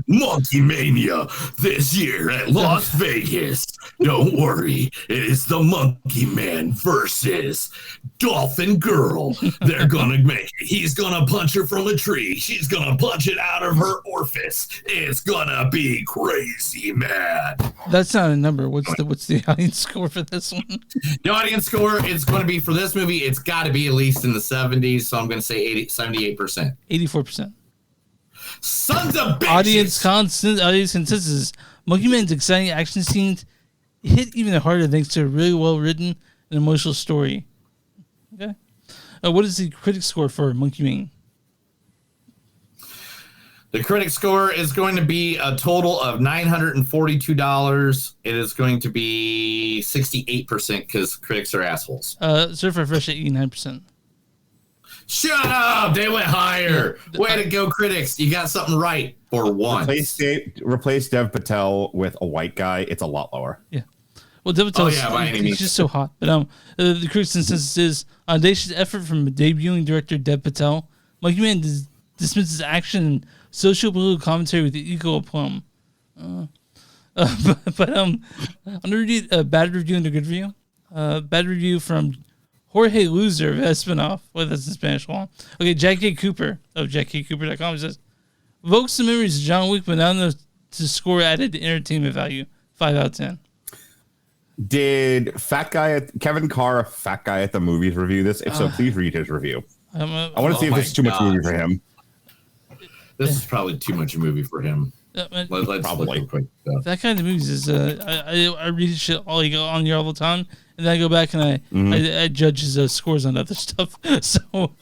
Monkey Mania this year at Las Vegas. Don't worry, it is the Monkey Man versus Dolphin Girl. They're gonna make it. He's gonna punch her from a tree. She's gonna punch it out of her orifice. It's gonna be crazy, man. That's not a number. What's the audience score for this one? The audience score is going to be for this movie. It's got to be at least in the 70s. So I'm going to say 78%. 84%. Sons of bitches. Audience consensus. Monkey Man's exciting action scenes hit even harder thanks to a really well written and emotional story. Okay. What is the critic score for Monkey Man? The critic score is going to be a total of $942. It is going to be 68% because critics are assholes. Surfer Fresh at 89%. Shut up! They went higher. Way to go, critics! You got something right for once. Replace Dev Patel with a white guy. It's a lot lower. Yeah. Well, Dev Patel is just so hot. But the critics' consensus is audacious effort from debuting director Dev Patel. Monkey Man dismisses action and social-political commentary with equal aplomb. But I'm gonna read a bad review and a good review. Bad review from Jorge Loser of Espinoff. Well, that's in Spanish. Well, okay, Jack K. Cooper of jackkcooper.com says, evokes the memories of John Wick, but not enough to score added entertainment value. 5 out of 10. Did Kevin Carr, a fat guy at the movies, review this? If so, please read his review. I want to see if this is too much movie for him. This is probably too much a movie for him. Let's probably. Look quick. That kind of movies is I read shit on here all the time, and then I go back and I judge his scores on other stuff. So,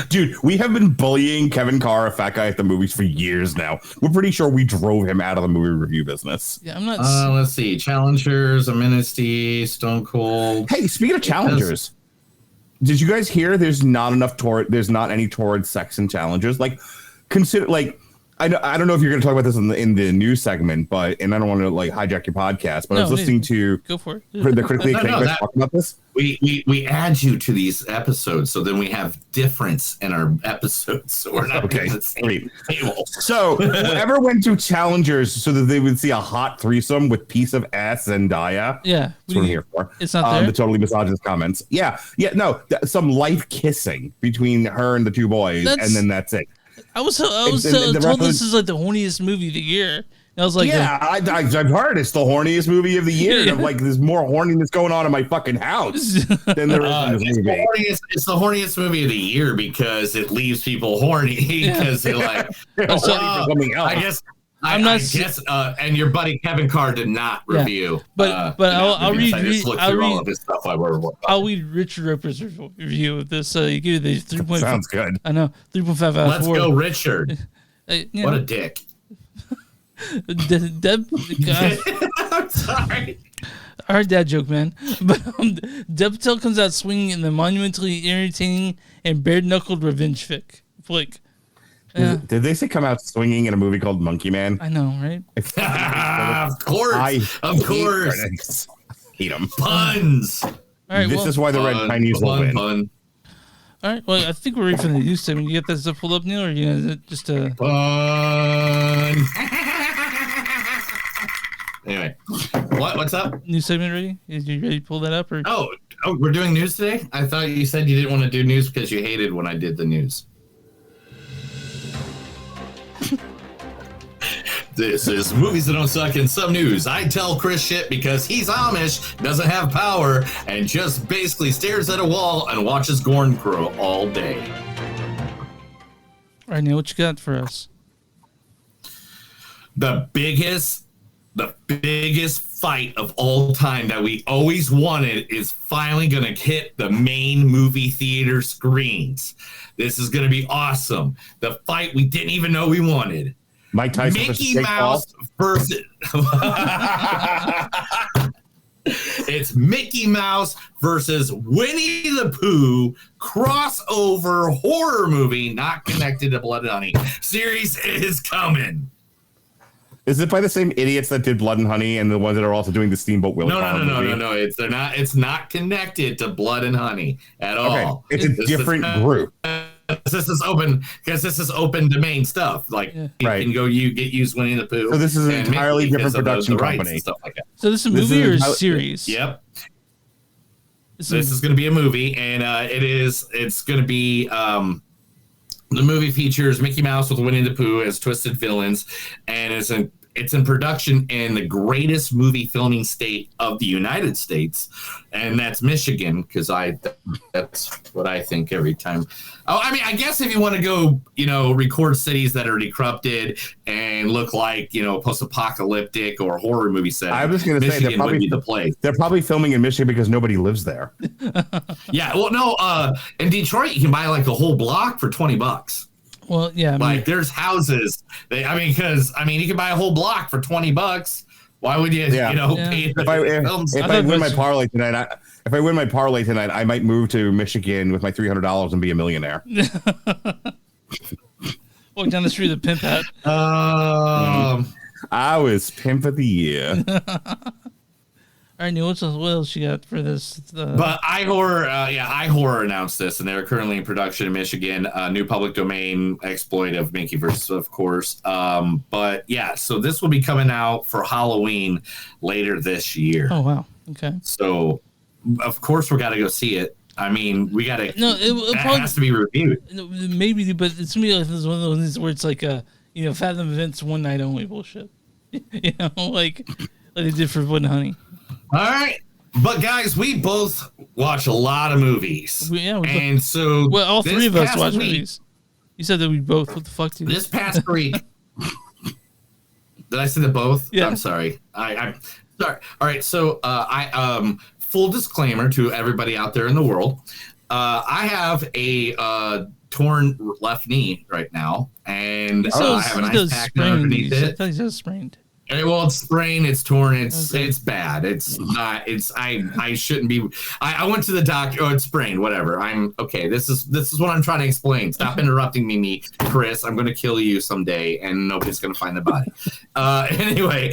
dude, we have been bullying Kevin Carr, a fat guy at the movies, for years now. We're pretty sure we drove him out of the movie review business. Yeah, I'm not. Let's see, Challengers, Amnesty, Stone Cold. Hey, speaking of Challengers, did you guys hear? There's not any toward sex and Challengers. Like, consider I don't know if you're going to talk about this in the news segment, and I don't want to hijack your podcast, but I was listening to go for it. The critically acclaimed guys talking about this. We add you to these episodes, so then we have difference in our episodes. So we're not okay. the same table. So whoever went to Challengers so that they would see a hot threesome with piece of ass Zendaya. Yeah, that's what I'm here for. It's not there. The totally misogynist comments. Yeah. No, some light kissing between her and the two boys, and then that's it. I was told this is like the horniest movie of the year. And I was like, I've heard it's the horniest movie of the year. Yeah. There's more horniness going on in my fucking house than there is in this movie. It's the horniest movie of the year because it leaves people horny because they're like, I guess. I'm not. I guess, and your buddy Kevin Carr did not review. But I'll read. All of his stuff. I'll read Richard Roper's review of this. You give it the 3.5. Sounds good. I know 3.5 out of 4. Let's go, Richard. What a dick. I'm sorry. I heard that joke, man. But Dev Patel comes out swinging in the monumentally entertaining and bare-knuckled revenge flick. Yeah. Did they say come out swinging in a movie called Monkey Man? I know, right? Of course. Of course. Hate them. Puns. All right, this is why the Red Chinese will win. All right. Well, I think we're ready for the news segment. You get that stuff pulled up, Neil, or just Pun. Anyway, what's up? News segment ready? Is you ready to pull that up? Or oh, we're doing news today? I thought you said you didn't want to do news because you hated when I did the news. This is Movies That Don't Suck and Some News. I tell Chris shit because he's Amish, doesn't have power, and just basically stares at a wall and watches Gorn grow all day. All right, Neil, what you got for us? The biggest fight of all time that we always wanted is finally going to hit the main movie theater screens. This is going to be awesome. The fight we didn't even know we wanted. Mike Tyson Mickey Mouse versus it's Mickey Mouse versus Winnie the Pooh crossover horror movie not connected to Blood and Honey. Series is coming. Is it by the same idiots that did Blood and Honey and the ones that are also doing the Steamboat Willie? No. It's not connected to Blood and Honey at all. It's a different group. This is open because this is open domain stuff. Like you can go get used Winnie the Pooh. So this is an entirely different production company. Stuff like that. So this is a movie or a series? Yep. This is going to be a movie, and it's going to be the movie features Mickey Mouse with Winnie the Pooh as twisted villains, and it's in production in the greatest movie filming state of the United States, and that's Michigan, because that's what I think every time. Oh, I mean, I guess if you want to go, record cities that are decrepit and look like, post-apocalyptic or horror movie set. I was going to say they're probably the place. They're probably filming in Michigan because nobody lives there. Yeah, well, no, in Detroit you can buy like a whole block for $20. Well, yeah. Like there's houses. You can buy a whole block for $20. Why would you, pay if I win my parlay tonight, I might move to Michigan with my $300 and be a millionaire. Walk down the street with a pimp hat. I was pimp of the year. All right, Neil, what else you got for this? But iHorror announced this, and they're currently in production in Michigan. New public domain exploit of Minkyverse, of course. But yeah, so this will be coming out for Halloween later this year. Oh wow, okay. So of course we got to go see it. I mean, we got to. No, it probably has to be reviewed. Maybe, but it's gonna be like this one of those things where it's like Fathom Events one night only bullshit. Like they did for Wood and Honey. All right, but guys, we both watch a lot of movies. All three of us watch movies. You said that we both. What the fuck do you? This past week, did I say that both? Yeah. I'm sorry. I'm sorry. All right, so full disclaimer to everybody out there in the world, I have a torn left knee right now, and I have an ice pack underneath it. I thought he said sprained. Well, it's sprained, it's torn, it's bad. It's not. I shouldn't be. I went to the doctor. Oh, it's sprained. Whatever. I'm okay. This is what I'm trying to explain. Stop interrupting me, Chris. I'm going to kill you someday, and nobody's going to find the body. Anyway,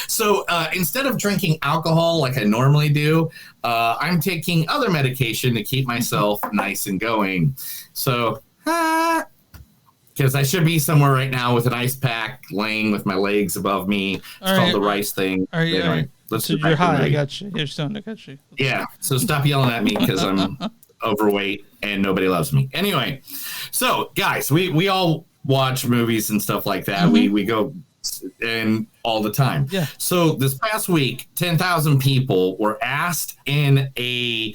so instead of drinking alcohol like I normally do, I'm taking other medication to keep myself nice and going. So. Because I should be somewhere right now with an ice pack laying with my legs above me. It's called the rice thing. Anyway, let's you're high. I got you. You're stoned. I got you. Yeah. So stop yelling at me because I'm overweight and nobody loves me. Anyway, so guys, we all watch movies and stuff like that. Mm-hmm. We go and all the time. Yeah. So this past week, 10,000 people were asked in a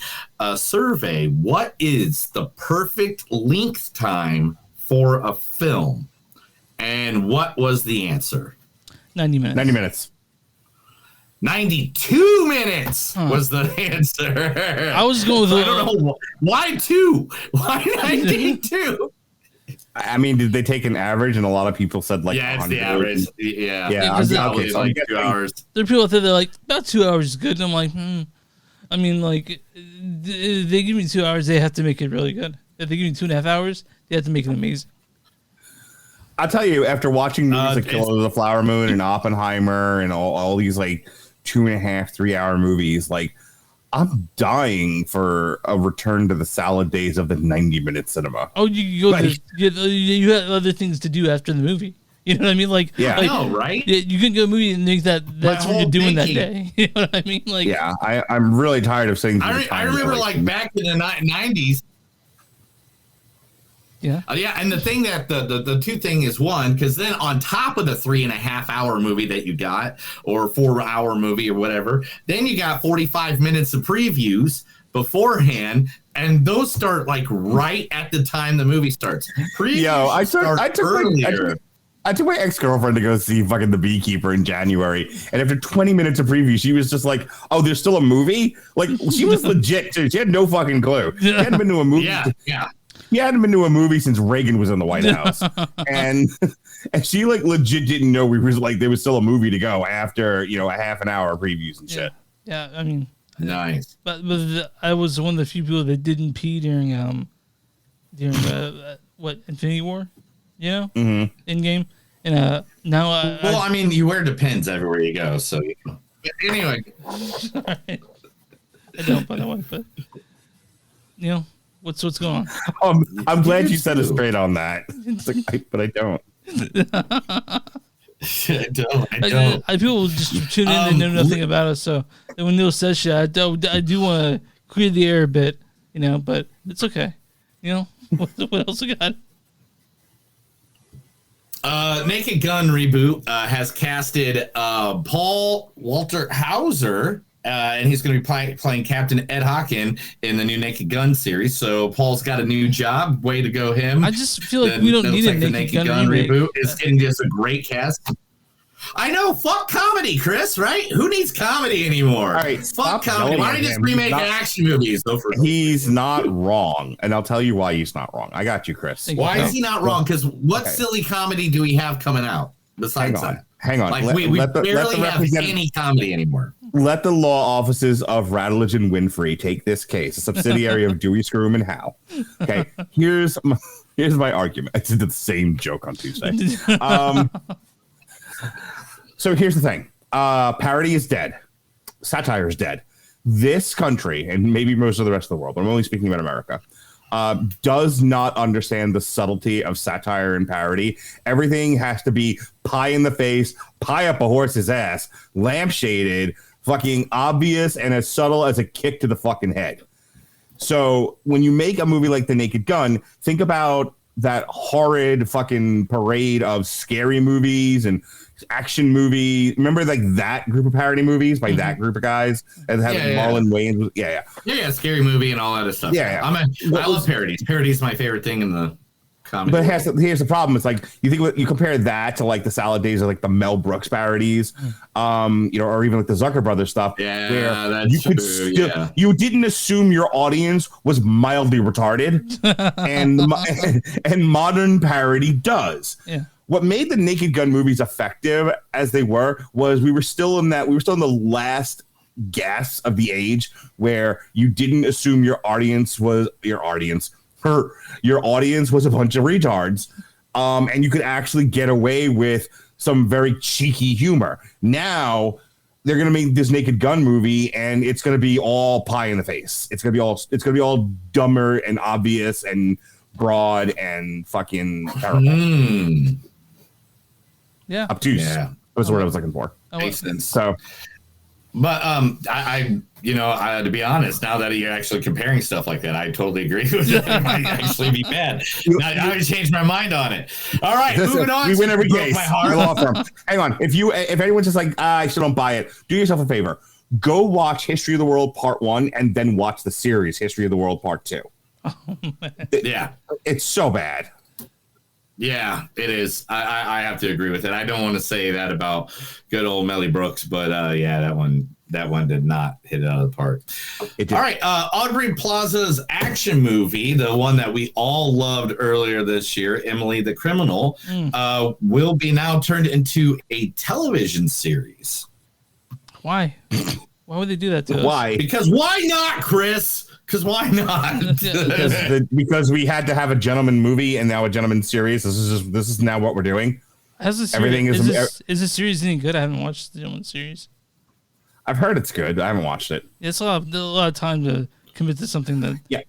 survey, what is the perfect length time for a film? And what was the answer? 90 minutes. 90 minutes. 92 minutes was the answer. I was going with I don't know why 2. Why 92? I mean, did they take an average? And a lot of people said like, yeah, it's the average. Yeah, okay, so like 2 hours. There are people out there that are like, about 2 hours is good. And I'm like, I mean, like, they give me 2 hours, they have to make it really good. If they give me 2.5 hours, they have to make it amazing. I'll tell you, after watching movies like Killer of the Flower Moon and Oppenheimer and all these like 2.5, 3 hour movies, like I'm dying for a return to the salad days of the 90-minute cinema. Oh, you had other things to do after the movie. You know what I mean? Like, yeah, like, I know, right? You can go to a movie and think that's what you're doing that day. You know what I mean? Like, yeah, I'm really tired of saying. I remember like back in the 90s. Yeah. Yeah, and the thing that the two thing is one, because then on top of the 3.5 hour movie that you got, or 4 hour movie or whatever, then you got 45 minutes of previews beforehand, and those start like right at the time the movie starts. Previews I took my ex-girlfriend to go see fucking The Beekeeper in January, and after 20 minutes of preview, she was just like, "Oh, there's still a movie?" Like she was legit too. She had no fucking clue. She hadn't been to a movie. Yeah. He hadn't been to a movie since Reagan was in the White House, and she like legit didn't know there was still a movie to go after a half an hour of previews and shit. Yeah, I mean, nice. But I was one of the few people that didn't pee during Infinity War, in game, and now I mean, you wear Depends everywhere you go, so anyway. I don't, by the way, but What's going on? I'm glad you said it straight on that. But I don't. I don't. People just tune in and know nothing about us. So when Neil says shit, I do want to clear the air a bit, but it's okay. What else we got? Naked Gun reboot has casted Paul Walter Hauser. And he's going to be playing Captain Ed Hawken in the new Naked Gun series. So Paul's got a new job. Way to go, him. I just feel like we don't need a Naked Gun reboot. It's getting just a great cast. I know. Fuck comedy, Chris. Right? Who needs comedy anymore? All right, fuck comedy. Why don't you just remake action movies? He's not wrong, and I'll tell you why he's not wrong. I got you, Chris. Why is he not wrong? Because what silly comedy do we have coming out besides that? Hang on. Like we barely have any comedy anymore. Let the law offices of Radulich and Winfrey take this case, a subsidiary of Dewey, Scroom, and Howe. Okay, here's my argument. I did the same joke on Tuesday. So here's the thing. Parody is dead. Satire is dead. This country, and maybe most of the rest of the world, but I'm only speaking about America, does not understand the subtlety of satire and parody. Everything has to be pie in the face, pie up a horse's ass, lampshaded, fucking obvious, and as subtle as a kick to the fucking head. So when you make a movie like The Naked Gun, think about that horrid fucking parade of scary movies and action movie. Remember like that group of parody movies by that group of guys and have Marlon Wayans. Yeah, scary movie and all that stuff. I love parodies. Parody is my favorite thing in the comedy. But here's the problem. It's like you compare that to like the Salad Days of like the Mel Brooks parodies, or even like the Zucker Brothers stuff. Yeah, where that's you could true. You didn't assume your audience was mildly retarded, and modern parody does. Yeah. What made the Naked Gun movies effective as they was we were still in the last gasp of the age where you didn't assume your audience was a bunch of retards, and you could actually get away with some very cheeky humor. Now they're gonna make this Naked Gun movie, and it's gonna be all pie in the face. It's gonna be all dumber and obvious and broad and fucking terrible. Yeah, obtuse. Yeah, was the word I was looking for. Makes sense. So, but I to be honest, now that you're actually comparing stuff like that, I totally agree with it. It might actually be bad. Now I changed my mind on it. All right, moving on. We win every case. My law firm. Hang on. If anyone's just like, I still don't buy it, do yourself a favor. Go watch History of the World Part 1 and then watch the series History of the World Part 2. It's so bad. Yeah, it is. I have to agree with it. I don't want to say that about good old Melly Brooks, but that one did not hit it out of the park. All right, Aubrey Plaza's action movie, the one that we all loved earlier this year, Emily the Criminal, will be now turned into a television series. Why? Why would they do that to us? Why? Because why not, Chris? Because why not? because we had to have a gentleman movie and now a gentleman series. This is now what we're doing. Everything is the series any good? I haven't watched the gentleman series. I've heard it's good. I haven't watched it. It's a lot of time to commit to something that. Yeah.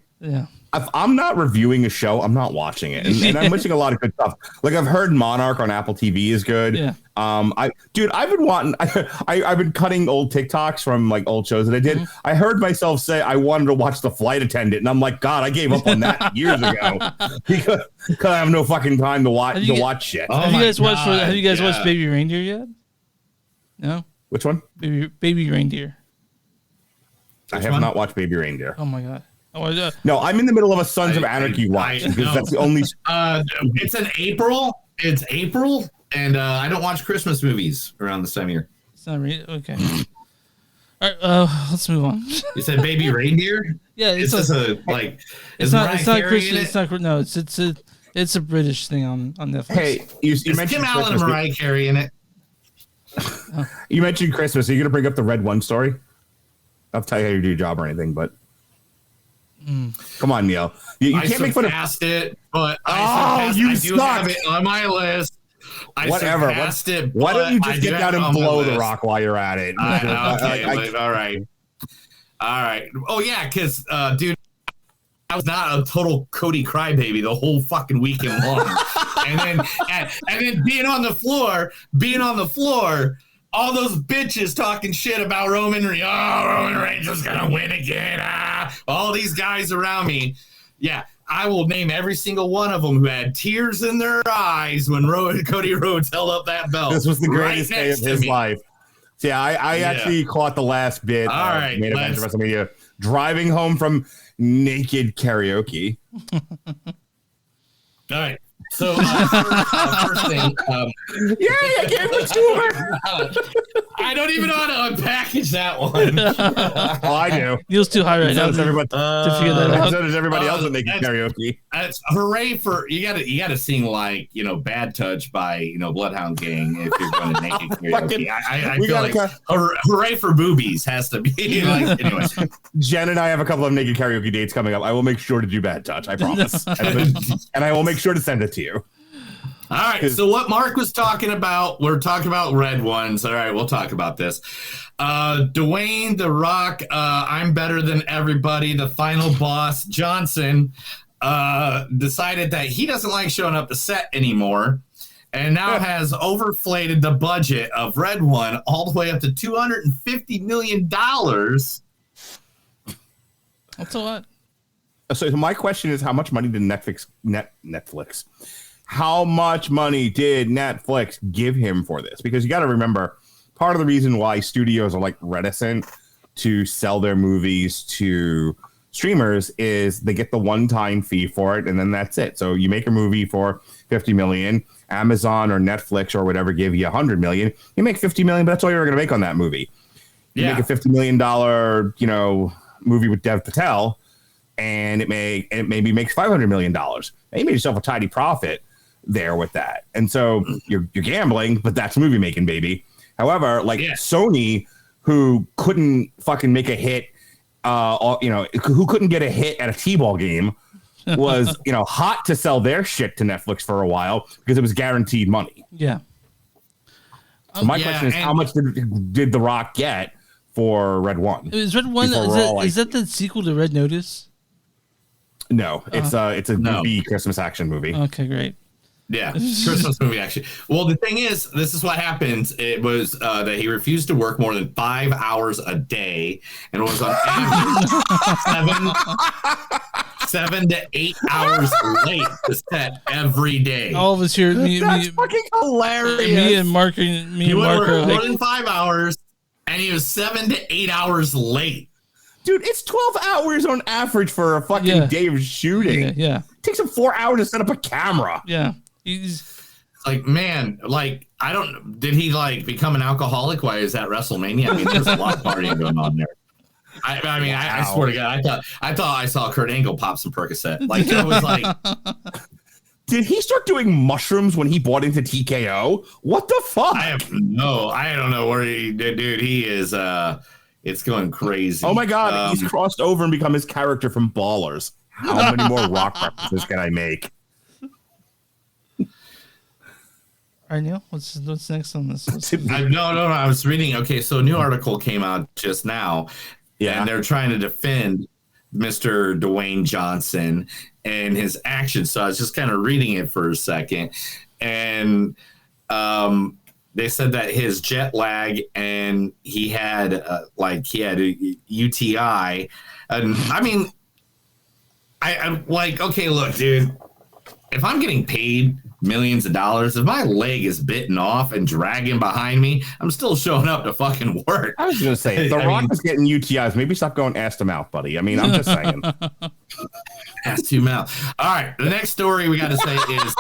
If I'm not reviewing a show, I'm not watching it, and I'm missing a lot of good stuff. Like I've heard Monarch on Apple TV is good. Yeah. I've been cutting old TikToks from like old shows that I did. I heard myself say I wanted to watch The Flight Attendant, and I'm like, God, I gave up on that years ago because I have no fucking time to watch shit. Have you guys watched Baby Reindeer yet? No. Which one? Baby Reindeer. I have not watched Baby Reindeer. Oh my God. No, I'm in the middle of a Sons of Anarchy watch because that's the only. It's in April. It's April, and I don't watch Christmas movies around this time of year. It's not really okay. All right, let's move on. You said Baby Reindeer? Yeah, it's not Christian. It's not. No, it's a British thing on Netflix. Hey, you mentioned Tim Allen and Mariah Carey in it. You mentioned Christmas. Are you going to bring up the Red One story? I'll tell you how you do your job or anything, but. Come on, Neil. You can't make fun of it, but I do have it on my list. Whatever. Why don't you just get down and blow the rock while you're at it? All right. Oh yeah, because dude, I was not a total Cody crybaby the whole fucking weekend long, and then being on the floor. All those bitches talking shit about Roman Reigns. Oh, Roman Reigns is going to win again. All these guys around me. Yeah, I will name every single one of them who had tears in their eyes when Cody Rhodes held up that belt. This was the greatest day of his life. So yeah, I actually caught the last bit of main event of WrestleMania driving home from naked karaoke. All right. So first thing, yay! I gave it to her. I don't even know how to unpackage that one. Oh, I do. Neil's too high right now So does everybody, to figure that out. so does everybody else that making karaoke. It's hooray for you gotta sing like Bad Touch by Bloodhound Gang if you're going to naked karaoke. I feel like hooray for boobies has to be like anyway. Jen and I have a couple of naked karaoke dates coming up. I will make sure to do Bad Touch, I promise. And I will make sure to send it to you. All right, so what Mark was talking about, we're talking about red ones. All right, we'll talk about this. Dwayne The Rock, I'm better than everybody, the final boss, Johnson, decided that he doesn't like showing up to set anymore and now has overflated the budget of Red One all the way up to $250 million. That's a lot. So my question is, how much money did Netflix? How much money did Netflix give him for this? Because you got to remember, part of the reason why studios are like reticent to sell their movies to streamers is they get the one-time fee for it, and then that's it. So you make a movie for $50 million, Amazon or Netflix or whatever give you $100 million. You make $50 million, but that's all you're going to make on that movie. You make a $50 million, movie with Dev Patel, and it maybe makes $500 million. Now you made yourself a tidy profit there with that, and so you're gambling, but that's movie making, baby. However, Sony, who couldn't fucking make a hit, who couldn't get a hit at a t-ball game, was hot to sell their shit to Netflix for a while because it was guaranteed money. Yeah. So my question is, how much did The Rock get for Red One? Is Red One? Is that the sequel to Red Notice? No, it's a goofy Christmas action movie. Okay, great. Yeah, Christmas movie action. Well, the thing is, this is what happens. It was that he refused to work more than 5 hours a day, and was on average 7 to 8 hours late to set every day. All of us here, that's fucking hilarious. Me and Mark, He would work more than 5 hours, and he was 7 to 8 hours late. Dude, it's 12 hours on average for a fucking day of shooting. Yeah. It takes him 4 hours to set up a camera. Yeah. He's like, man, did he become an alcoholic? Why is that WrestleMania? I mean, there's a lot of partying going on there. I swear to God, I thought I saw Kurt Angle pop some Percocet. It was like, did he start doing mushrooms when he bought into TKO? What the fuck? I don't know where he did, dude. He is, it's going crazy. Oh my God, he's crossed over and become his character from Ballers. How many more Rock references can I make? All right, Neil, what's next on this? No. I was reading. Okay, so a new article came out just now. Yeah, and they're trying to defend Mr. Dwayne Johnson and his actions. So I was just kind of reading it for a second, and they said that his jet lag and he had a UTI, and I mean, I'm like, okay, look, dude, if I'm getting paid millions of dollars, if my leg is bitten off and dragging behind me, I'm still showing up to fucking work. I was gonna say, if The Rock is getting UTIs, maybe stop going ass to mouth, buddy. I mean, I'm just saying. Ass to mouth. All right, the next story we got to say is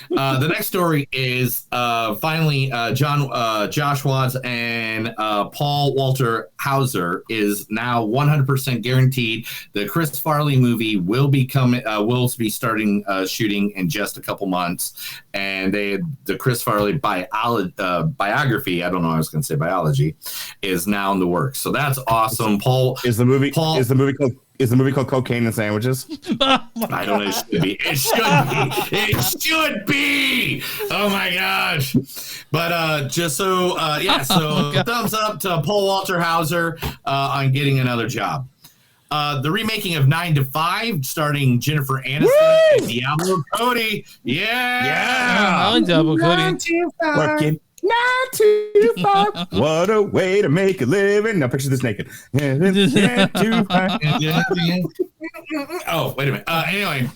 the next story is finally Josh Watts and Paul Walter Hauser is now 100% guaranteed. The Chris Farley movie will be starting shooting in just a couple months, and the Chris Farley biography, I don't know, I was going to say biology, is now in the works. So that's awesome. Is the movie called Cocaine and Sandwiches? I don't know. It should be. Oh my gosh. But so thumbs up to Paul Walter Hauser on getting another job. The remaking of 9 to 5, starring Jennifer Aniston and Diablo Cody. Yeah. I like Diablo Cody. Working 9 to 5. What a way to make a living. Now picture this naked. Oh, wait a minute. Anyway,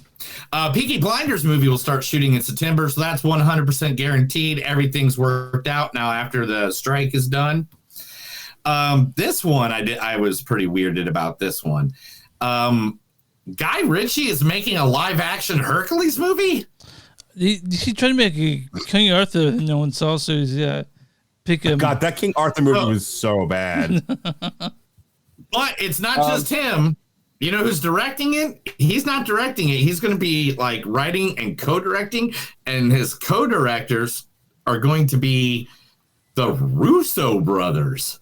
Peaky Blinders movie will start shooting in September, so that's 100% guaranteed. Everything's worked out now after the strike is done. This one, I was pretty weirded about this one. Guy Ritchie is making a live action Hercules movie? He tried to make a King Arthur that no one saw, so he's pick him. God, that King Arthur movie was so bad. But it's not just him. You know who's directing it? He's not directing it. He's going to be like writing and co-directing, and his co-directors are going to be the Russo brothers.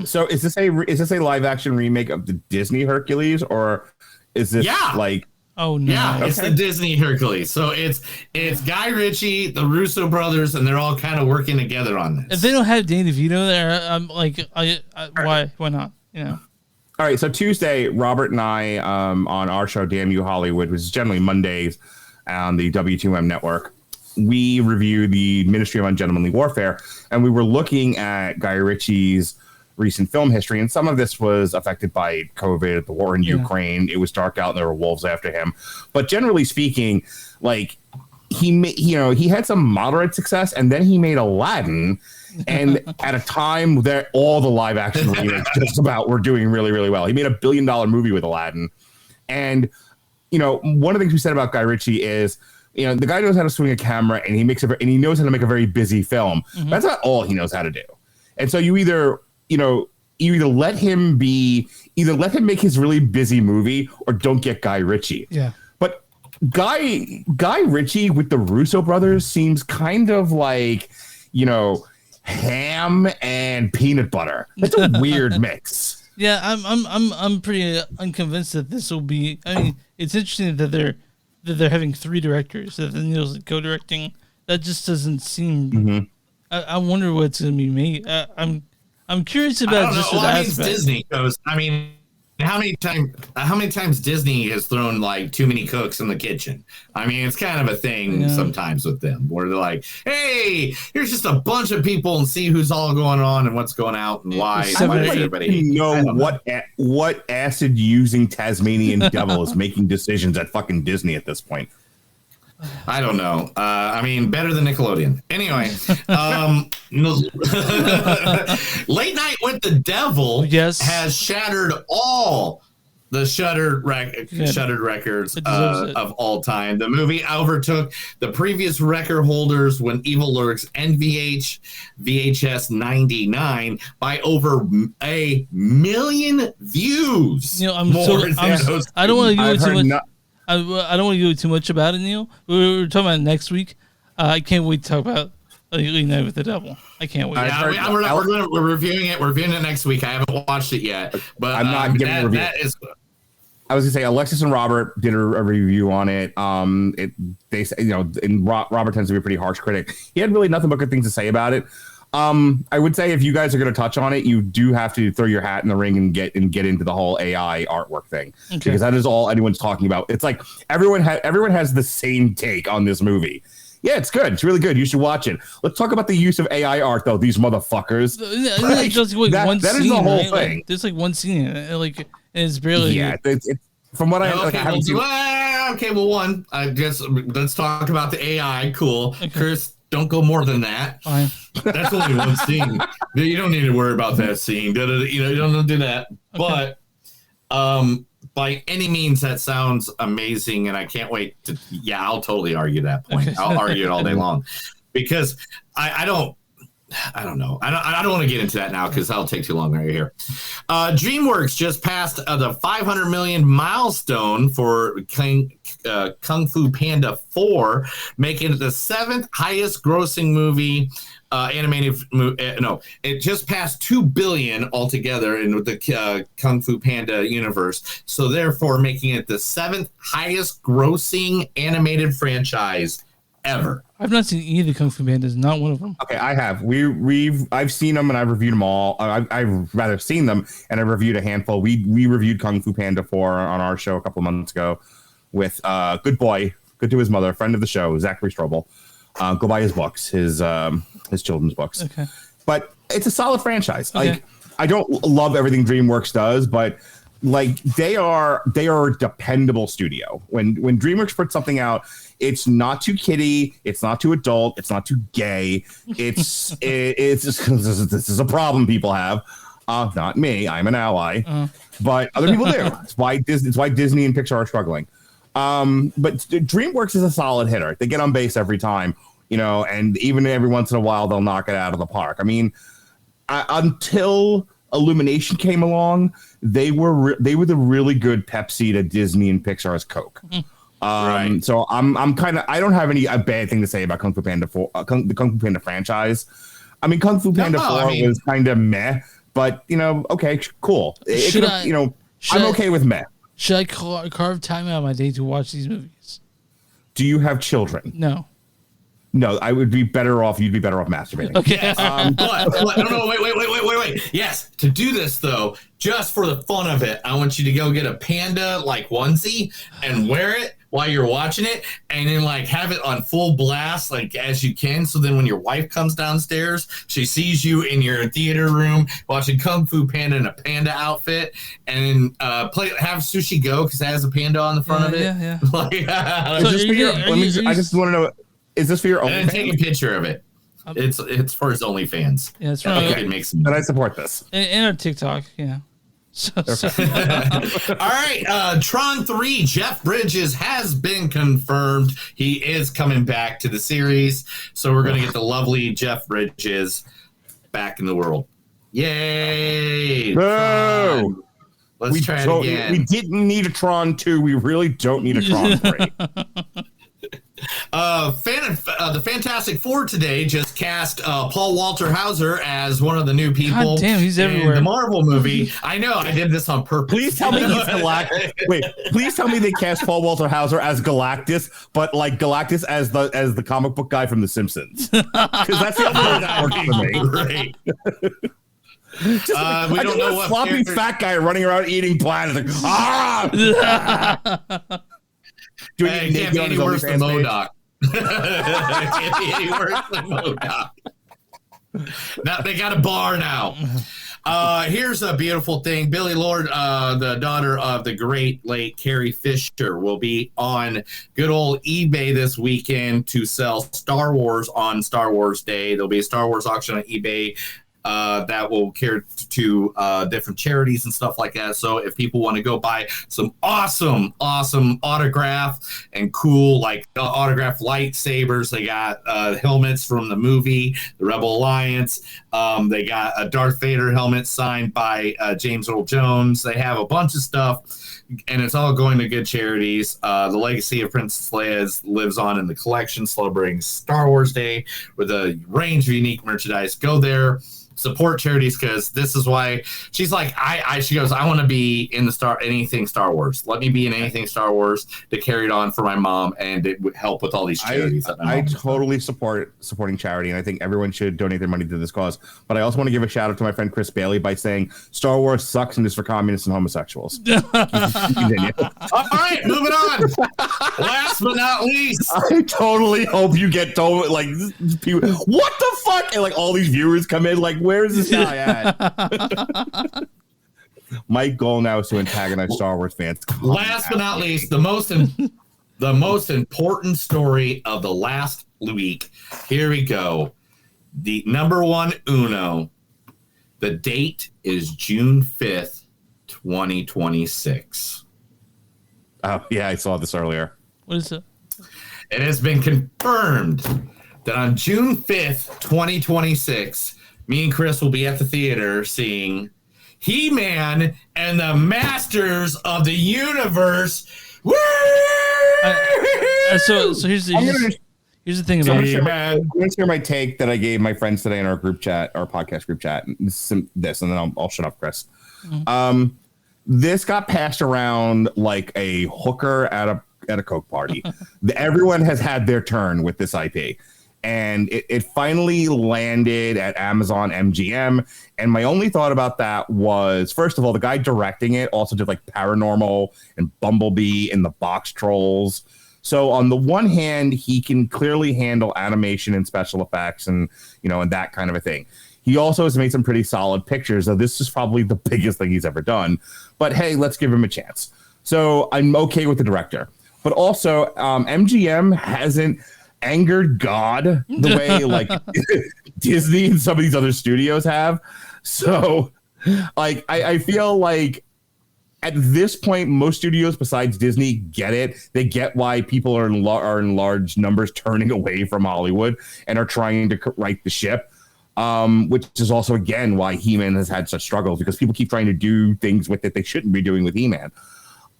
So is this a live action remake of the Disney Hercules, or is this like? Oh no! Yeah, it's the Disney Hercules. So it's Guy Ritchie, the Russo brothers, and they're all kind of working together on this. If they don't have Danny DeVito there, I'm like, why not? You know. All right, so Tuesday, Robert and I on our show, Damn You Hollywood, which is generally Mondays on the W2M network, we review the Ministry of Ungentlemanly Warfare, and we were looking at Guy Ritchie's recent film history, and some of this was affected by COVID, the war in Ukraine. It was dark out, and there were wolves after him. But generally speaking, like he had some moderate success, and then he made Aladdin. And at a time that all the live action remakes just about were doing really, really well. He made $1 billion movie with Aladdin. And, one of the things we said about Guy Ritchie is, the guy knows how to swing a camera, and he knows how to make a very busy film. Mm-hmm. That's not all he knows how to do. And so you either let him make his really busy movie, or don't get Guy Ritchie. Yeah. But Guy Ritchie with the Russo brothers seems kind of like, ham and peanut butter. That's a weird mix. Yeah, I'm pretty unconvinced that this will be. I mean, it's interesting that they're having 3 directors, that Neil's co-directing. That just doesn't seem. Mm-hmm. I wonder what's going to be made. I'm curious about just well, aspect. Disney goes. I mean, how many times Disney has thrown like too many cooks in the kitchen? I mean, it's kind of a thing sometimes with them, where they're like, "Hey, here's just a bunch of people and see who's all going on and what's going out and why." Everybody know what acid using Tasmanian devil is making decisions at fucking Disney at this point. I don't know. I mean, better than Nickelodeon. Anyway, Late Night with the Devil has shattered all the shuttered records of all time. The movie overtook the previous record holders when Evil Lurks and VHS 99 by over 1 million views. I don't want to go too much. I don't want to go too much about it, Neil. We're talking about it next week. I can't wait to talk about Late Night with the Devil. I can't wait. We're reviewing it. We're reviewing it next week. I haven't watched it yet, but I'm not giving a review. I was gonna say Alexis and Robert did a review on it. They say, and Robert tends to be a pretty harsh critic. He had really nothing but good things to say about it. I would say if you guys are going to touch on it, you do have to throw your hat in the ring and get into the whole AI artwork thing, because that is all anyone's talking about. It's like everyone has the same take on this movie. Yeah, it's good. It's really good. You should watch it. Let's talk about the use of AI art, though. These motherfuckers. That is the whole thing. Like, there's like one scene, and it's barely. Yeah, it's from what I haven't seen. One. I guess let's talk about the AI. Cool, Chris. Don't go more than that. Fine. That's only one scene. You don't need to worry about that scene. You don't do that. Okay. But by any means, that sounds amazing, and I can't wait to. Yeah, I'll totally argue that point. Okay. I'll argue it all day long, because I don't know. I don't want to get into that now because that'll take too long right here. DreamWorks just passed the 500 million milestone for Kung Fu Panda 4, making it the 7th highest grossing movie. It just passed 2 billion altogether in the Kung Fu Panda universe. So therefore, making it the 7th highest grossing animated franchise ever. I've not seen either of the Kung Fu Pandas, not one of them. Okay, I have. I've seen them and I've reviewed them all. I've rather seen them and I've reviewed a handful. We reviewed Kung Fu Panda 4 on our show a couple of months ago with good to his mother, friend of the show, Zachary Strobel. Go buy his books, his children's books. Okay. But it's a solid franchise. Okay. Like, I don't love everything DreamWorks does, but like they are a dependable studio. When DreamWorks puts something out, it's not too kiddie, it's not too adult, it's not too gay. It's just, this is a problem people have. Not me. I'm an ally. But other people do. It's why Disney and Pixar are struggling. But DreamWorks is a solid hitter. They get on base every time, and even every once in a while they'll knock it out of the park. I mean, until Illumination came along, they were the really good Pepsi to Disney and Pixar's Coke. Right. So I'm kind of, I don't have a bad thing to say about Kung Fu Panda 4, the Kung Fu Panda franchise. I mean, Kung Fu Panda 4 was kind of meh, but okay, cool. I'm okay with meh. Should I carve time out of my day to watch these movies? Do you have children? No. No, I would be better off. You'd be better off masturbating. Okay. Yes. No, wait. Yes. To do this though, just for the fun of it, I want you to go get a panda onesie and wear it while you're watching it, and then have it on full blast as you can. So then when your wife comes downstairs, she sees you in your theater room watching Kung Fu Panda in a panda outfit, and then have Sushi Go because it has a panda on the front of it. Yeah. I just want to know. Is this for your OnlyFans? And take a picture of it. It's for his OnlyFans. Yeah, that's right. Okay, makes and I support this. And our TikTok, yeah. All right, Tron 3, Jeff Bridges has been confirmed. He is coming back to the series. So we're going to get the lovely Jeff Bridges back in the world. Yay! No! Let's try it again. We didn't need a Tron 2. We really don't need a Tron 3. The Fantastic Four today just cast Paul Walter Hauser as one of the new people. God damn, he's everywhere. In the Marvel movie. I know, I did this on purpose. Please tell me he's Galactus. Wait, please tell me they cast Paul Walter Hauser as Galactus, but Galactus as the comic book guy from The Simpsons. Because that's the only way that works for me. Right. We don't know what sloppy fat guy running around eating planets. Doing it can't be any worse than MODOK. Can't be any worse than MODOK. Now they got a bar now. Here's a beautiful thing. Billie Lourd, the daughter of the great late Carrie Fisher, will be on good old eBay this weekend to sell Star Wars on Star Wars Day. There'll be a Star Wars auction on eBay that will care to different charities and stuff like that. So if people want to go buy some awesome autograph and cool autograph lightsabers, they got helmets from the movie The Rebel Alliance. They got a Darth Vader helmet signed by James Earl Jones. They have a bunch of stuff, and it's all going to good charities. The legacy of Princess Leia lives on in the collection, celebrating Star Wars Day with a range of unique merchandise. Go there. Support charities, because this is why she's like, she goes, I want to be in anything Star Wars. Let me be in anything Star Wars to carry it on for my mom, and it would help with all these charities. I totally supporting charity, and I think everyone should donate their money to this cause. But I also want to give a shout out to my friend Chris Bailey by saying Star Wars sucks and is for communists and homosexuals. All right, moving on. Last but not least, I totally hope you get told people, what the fuck, and all these viewers come in where's this guy at? My goal now is to antagonize Star Wars fans. Last but not least, the most important story of the last week. Here we go. The number one uno. The date is June 5th, 2026. Oh, yeah, I saw this earlier. What is it? It has been confirmed that on June 5th, 2026, me and Chris will be at the theater seeing He-Man and the Masters of the Universe. Woo! So here's the thing about it. I'm going to share my take that I gave my friends today in our group chat, our podcast group chat. And then I'll shut up, Chris. Mm-hmm. This got passed around like a hooker at a Coke party. Everyone has had their turn with this IP. And it finally landed at Amazon MGM. And my only thought about that was, first of all, the guy directing it also did Paranormal and Bumblebee and the Box Trolls. So on the one hand, he can clearly handle animation and special effects and that kind of a thing. He also has made some pretty solid pictures. So this is probably the biggest thing he's ever done. But hey, let's give him a chance. So I'm okay with the director. But also, MGM hasn't angered God the way Disney and some of these other studios have. So Like, I feel like at this point, most studios besides Disney get it. They get why people are in large numbers turning away from Hollywood and are trying to right the ship. Which is also, again, why He-Man has had such struggles, because people keep trying to do things with it they shouldn't be doing with He-Man.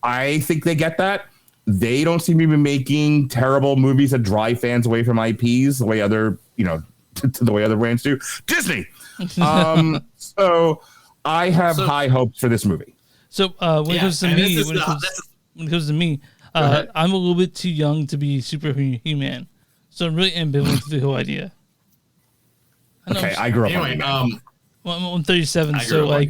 I think they get that. They don't seem to be making terrible movies that drive fans away from IPs the way other, the way other brands do. Disney. So I have high hopes for this movie. So when it comes to me, I'm a little bit too young to be Super He-Man, so I'm really ambivalent to the whole idea. I grew up. Anyway, I'm 37, so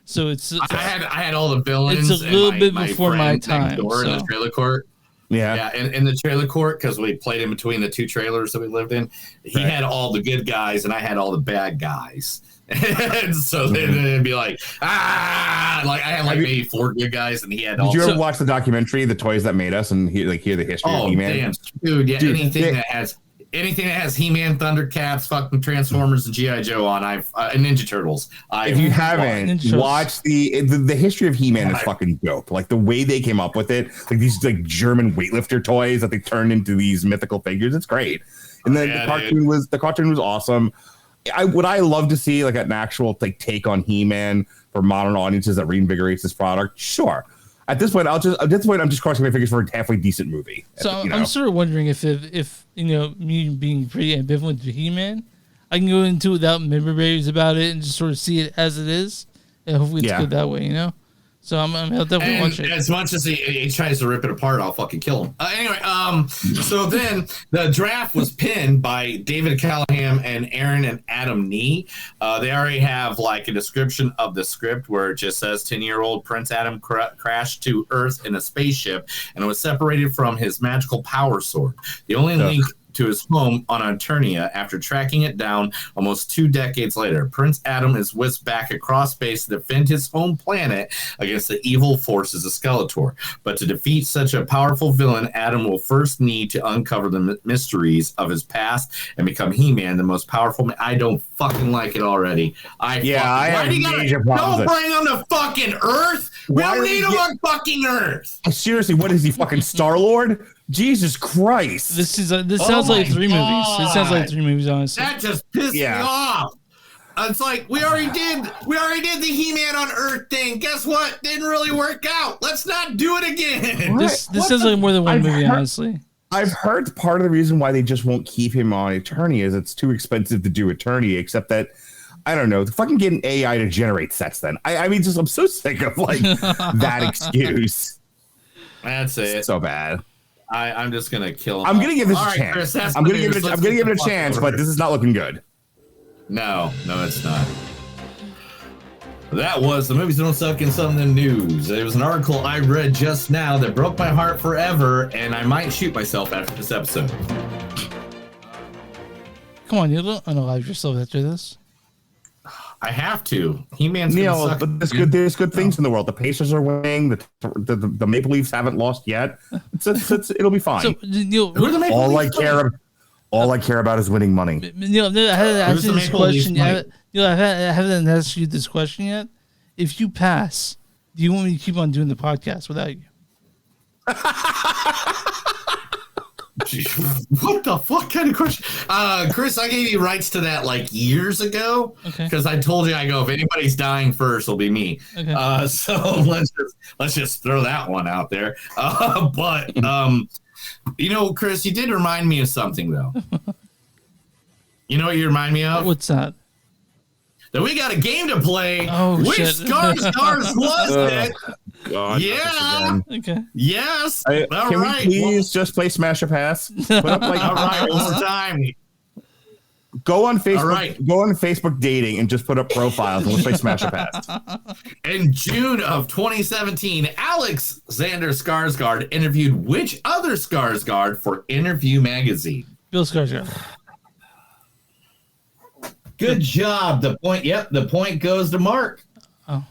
so it's. I had all the villains. It's a little bit before my time. In the trailer court. Yeah, in the trailer court, because we played in between the two trailers that we lived in. He had all the good guys, and I had all the bad guys. And so then it'd be like, like I had maybe 4 good guys, and he had all. Did you ever watch the documentary, The Toys That Made Us, and hear the history of He-Man? Damn, dude, anything that has He-Man, Thundercats, fucking Transformers, and G.I. Joe on, and Ninja Turtles. If you haven't watched the history of He-Man is fucking dope. Like the way they came up with it, like these German weightlifter toys that they turned into these mythical figures. It's great. And then the cartoon was awesome. I love to see like an actual take on He-Man for modern audiences that reinvigorates this product. Sure. At this point, I'm just crossing my fingers for a halfway decent movie. So I'm sort of wondering if me being pretty ambivalent to He-Man, I can go into it without memories about it and just sort of see it as it is, and hopefully it's good that way, So I'll definitely watch it. As much as he tries to rip it apart, I'll fucking kill him. Anyway, so then the draft was pinned by David Callahan and Aaron and Adam Nee. They already have like a description of the script where it just says 10-year-old Prince Adam crashed to Earth in a spaceship and was separated from his magical power sword. The only link to his home on Eternia after tracking it down almost 2 decades later. Prince Adam is whisked back across space to defend his home planet against the evil forces of Skeletor. But to defeat such a powerful villain, Adam will first need to uncover the mysteries of his past and become He-Man, the most powerful man. I don't fucking like it already. Why do you don't bring him to fucking Earth? We don't need him on fucking Earth. Seriously, what is he, fucking Star-Lord? Jesus Christ! This sounds like 3 movies. It sounds like 3 movies, honestly. That just pissed me off. It's like we already did the He-Man on Earth thing. Guess what? Didn't really work out. Let's not do it again. This sounds like more than one movie, honestly. I've heard part of the reason why they just won't keep him on Eternia is it's too expensive to do Eternia. Except that I don't know, fucking getting AI to generate sets. Then I mean, I'm so sick of like that excuse. That's it. It's so bad. I'm just gonna kill him. I'm gonna give this a chance. Chris, I'm gonna give it a chance, but this is not looking good. No, it's not. That was the movies don't suck in some of the news. It was an article I read just now that broke my heart forever, and I might shoot myself after this episode. Come on, you don't unalive yourself after this. I have to. He-Man's Neil, suck. But there's good things in the world. The Pacers are winning. The Maple Leafs haven't lost yet. It'll be fine. So, Neil, all I care about is winning money. Neil, I haven't asked you this question yet. Neil, I haven't asked you this question yet. If you pass, do you want me to keep on doing the podcast without you? What the fuck kind of question? Chris, I gave you rights to that like years ago because I told you, if anybody's dying first, it'll be me. Okay. So let's just throw that one out there. But Chris, you did remind me of something though. You know what you remind me of? What's that? That we got a game to play. Oh, which shit. Skarsgård was it? God, yeah. Okay. Yes. Can we please just play Smash or Pass? Put up, like, all right, one more time. Go on Facebook. All right. Go on Facebook dating and just put up profiles and let's play Smash or Pass. In June of 2017, Alexander Skarsgård interviewed which other Skarsgård for Interview magazine? Bill Skarsgård. Good job. The point goes to Mark. Oh.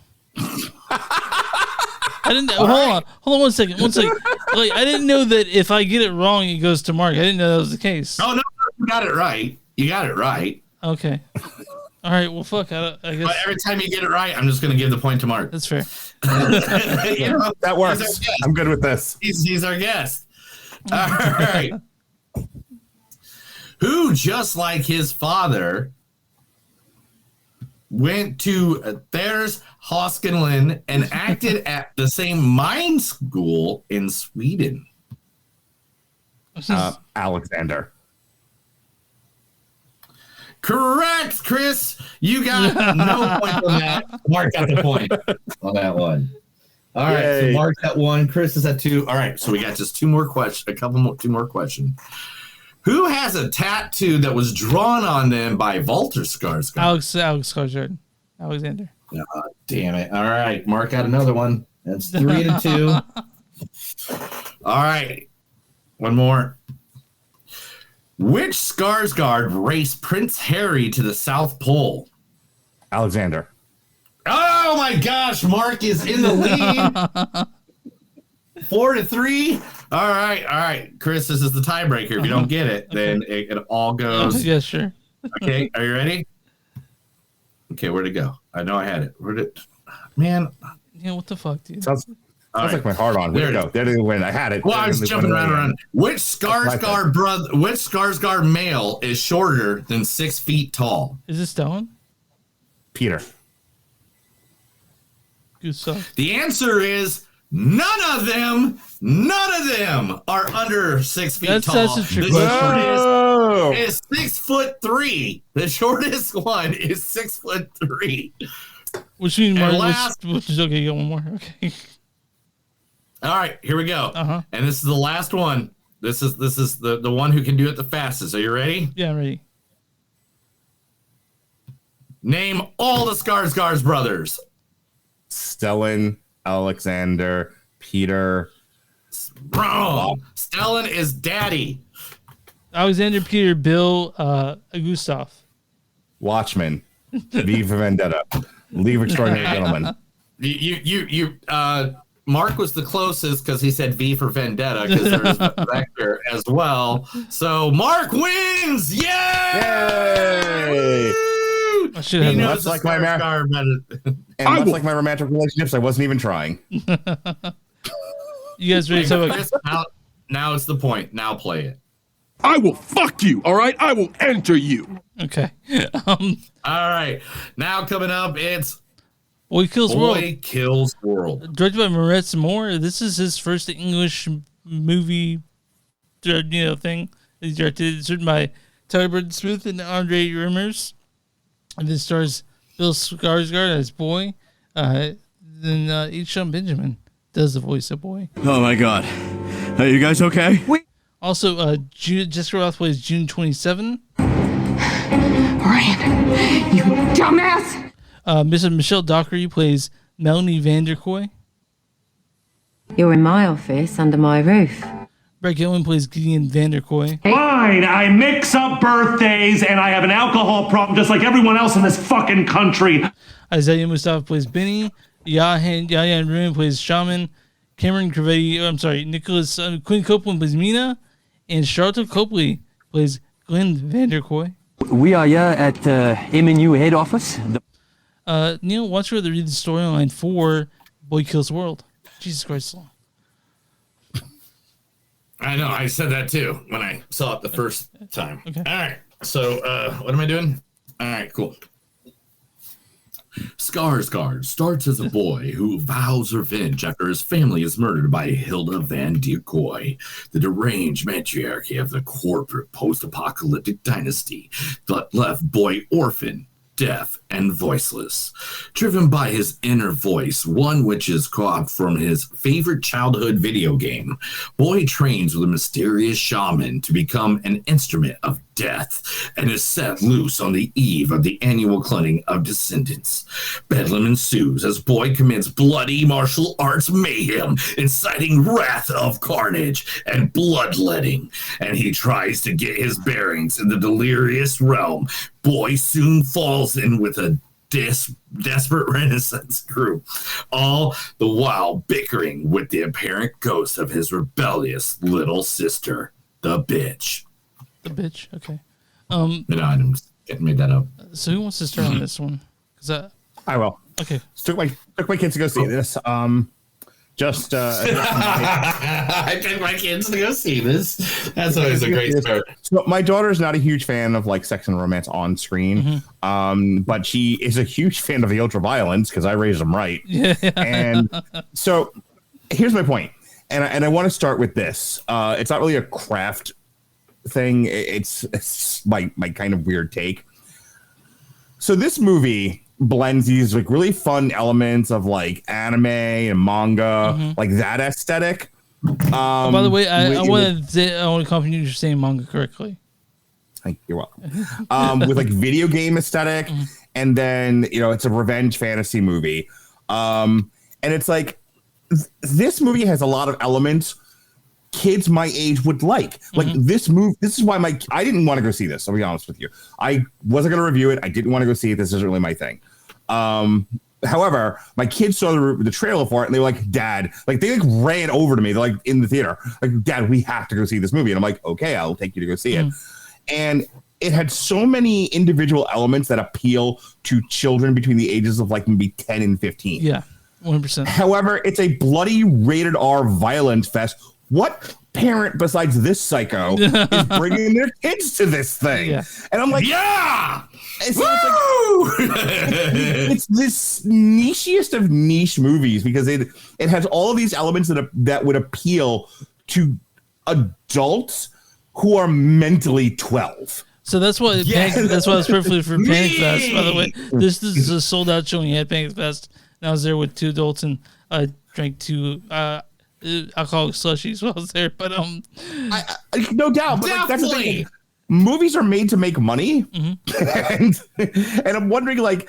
I didn't. Hold on one second. Like, I didn't know that if I get it wrong, it goes to Mark. I didn't know that was the case. Oh no, you got it right. You got it right. Okay. All right, well, fuck. I guess. But every time you get it right, I'm just going to give the point to Mark. That's fair. You know, that works. I'm good with this. He's our guest. All right. Who, just like his father, went to Thers Hoskenlund and acted at the same mime school in Sweden? Alexander. Correct, Chris. You got no point on that. Mark got the point on that one. All right, so Mark got 1. Chris is at 2. All right, so we got just 2 more questions. Two more questions. Who has a tattoo that was drawn on them by Walter Skarsgård? Alex Skarsgård. Alexander. Oh, damn it. All right, Mark got another one. That's 3 to 2. All right, one more. Which Skarsgård raced Prince Harry to the South Pole? Alexander. Oh my gosh, Mark is in the lead. 4 to 3. All right, Chris. This is the tiebreaker. If you don't get it, then it all goes. Yeah, sure. Okay, are you ready? Okay, where'd it go? I know I had it. Where'd it? Man. Yeah, what the fuck, dude? Sounds like my heart on. There you go. There it went. I had it. Well, I was jumping around. Which Skarsgård male is shorter than 6 feet tall? Is it Stone? Peter. The answer is none of them. None of them are under 6 feet tall. That's a trick question. The shortest is 6'3". The shortest one is 6'3". Which means And Mark last- okay, you got one more. Okay. All right, here we go. And this is the last one. This is the one who can do it the fastest. Are you ready? Yeah, I'm ready. Name all the Skarsgård brothers. Stellan, Alexander, Peter. Wrong. Stellan is daddy. Alexander, Peter, Bill, Gustav. Watchmen. V for Vendetta. Leave Extraordinary Gentlemen. Mark was the closest because he said V for Vendetta because there's Vector as well. So Mark wins! Yay! I should have much like my like my romantic relationships, I wasn't even trying. You guys ready to Chris, now it's the point. Now play it. I will fuck you, all right? I will enter you. Okay. All right. Now coming up, it's Boy Kills World. Boy Kills World. Directed by Moritz Moore. This is his first English movie, thing. He directed. It's written by Tyler Burton Smith and Andre Rimmers. And this stars Bill Skarsgård as Boy. Then H. Sean Benjamin does the voice of Boy. Oh my god. Are you guys okay? Also, Jessica Roth plays June 27. Ryan, you dumbass! Mrs. Michelle Dockery plays Melanie Vanderkoy. You're in my office under my roof. Brett Gilman plays Gideon Vanderkoy. Fine, I mix up birthdays and I have an alcohol problem just like everyone else in this fucking country. Isaiah Mustafa plays Benny. Yaya Ruin plays Shaman. Cameron Crevetti, Nicholas Quinn Copeland plays Mina. And Charlotte Copley plays Glenn Vanderkoy. We are here at MNU head office. Neil, why don't you read the storyline for Boy Kills World? Jesus Christ. I know. I said that too when I saw it the first time. Okay. All right. So what am I doing? All right, cool. Skarsgård starts as a boy who vows revenge after his family is murdered by Hilda Van Dierkoy, the deranged matriarch of the corporate post-apocalyptic dynasty that left Boy orphan, deaf, and voiceless. Driven by his inner voice, one which is caught from his favorite childhood video game, Boy trains with a mysterious shaman to become an instrument of death and is set loose on the eve of the annual cleansing of descendants. Bedlam ensues as Boy commits bloody martial arts mayhem, inciting wrath of carnage and bloodletting, and he tries to get his bearings in the delirious realm. Boy soon falls in with a desperate Renaissance crew, all the while bickering with the apparent ghost of his rebellious little sister, the bitch. The bitch, okay. No, I'm made that up. So who wants to start on this one? I will. Okay. Took my kids to go see this. I took my kids to go see this. That's always a great start. So my daughter is not a huge fan of like sex and romance on screen, but she is a huge fan of the ultra violence because I raised them right. Yeah. And so here's my point, and I want to start with this. It's not really a craft thing. It's my kind of weird take. So this movie blends these like really fun elements of like anime and manga, like that aesthetic. By the way, I want to compliment you for saying manga correctly. You're welcome. With like video game aesthetic, and then it's a revenge fantasy movie, and it's like this movie has a lot of elements kids my age would like. Like this movie. This is why I didn't want to go see this. I'll be honest with you. I wasn't going to review it. I didn't want to go see it. This isn't really my thing. However, my kids saw the trailer for it and they were like, Dad, like they like ran over to me. They're like in the theater, like, Dad, we have to go see this movie. And I'm like, okay, I'll take you to go see it. And it had so many individual elements that appeal to children between the ages of like maybe 10 and 15. Yeah, 100%. However, it's a bloody rated R violence fest. What parent besides this psycho is bringing their kids to this thing? Yeah. And I'm like, yeah. And so it's this nichiest of niche movies because it has all of these elements that would appeal to adults who are mentally 12. So that's why that's why it's perfectly for Panic Fest. By the way, this is a sold out showing at Panic Fest. And I was there with 2 adults and I drank 2 alcoholic slushies while I was there. But no doubt. But like, that's the thing. Movies are made to make money, and I'm wondering like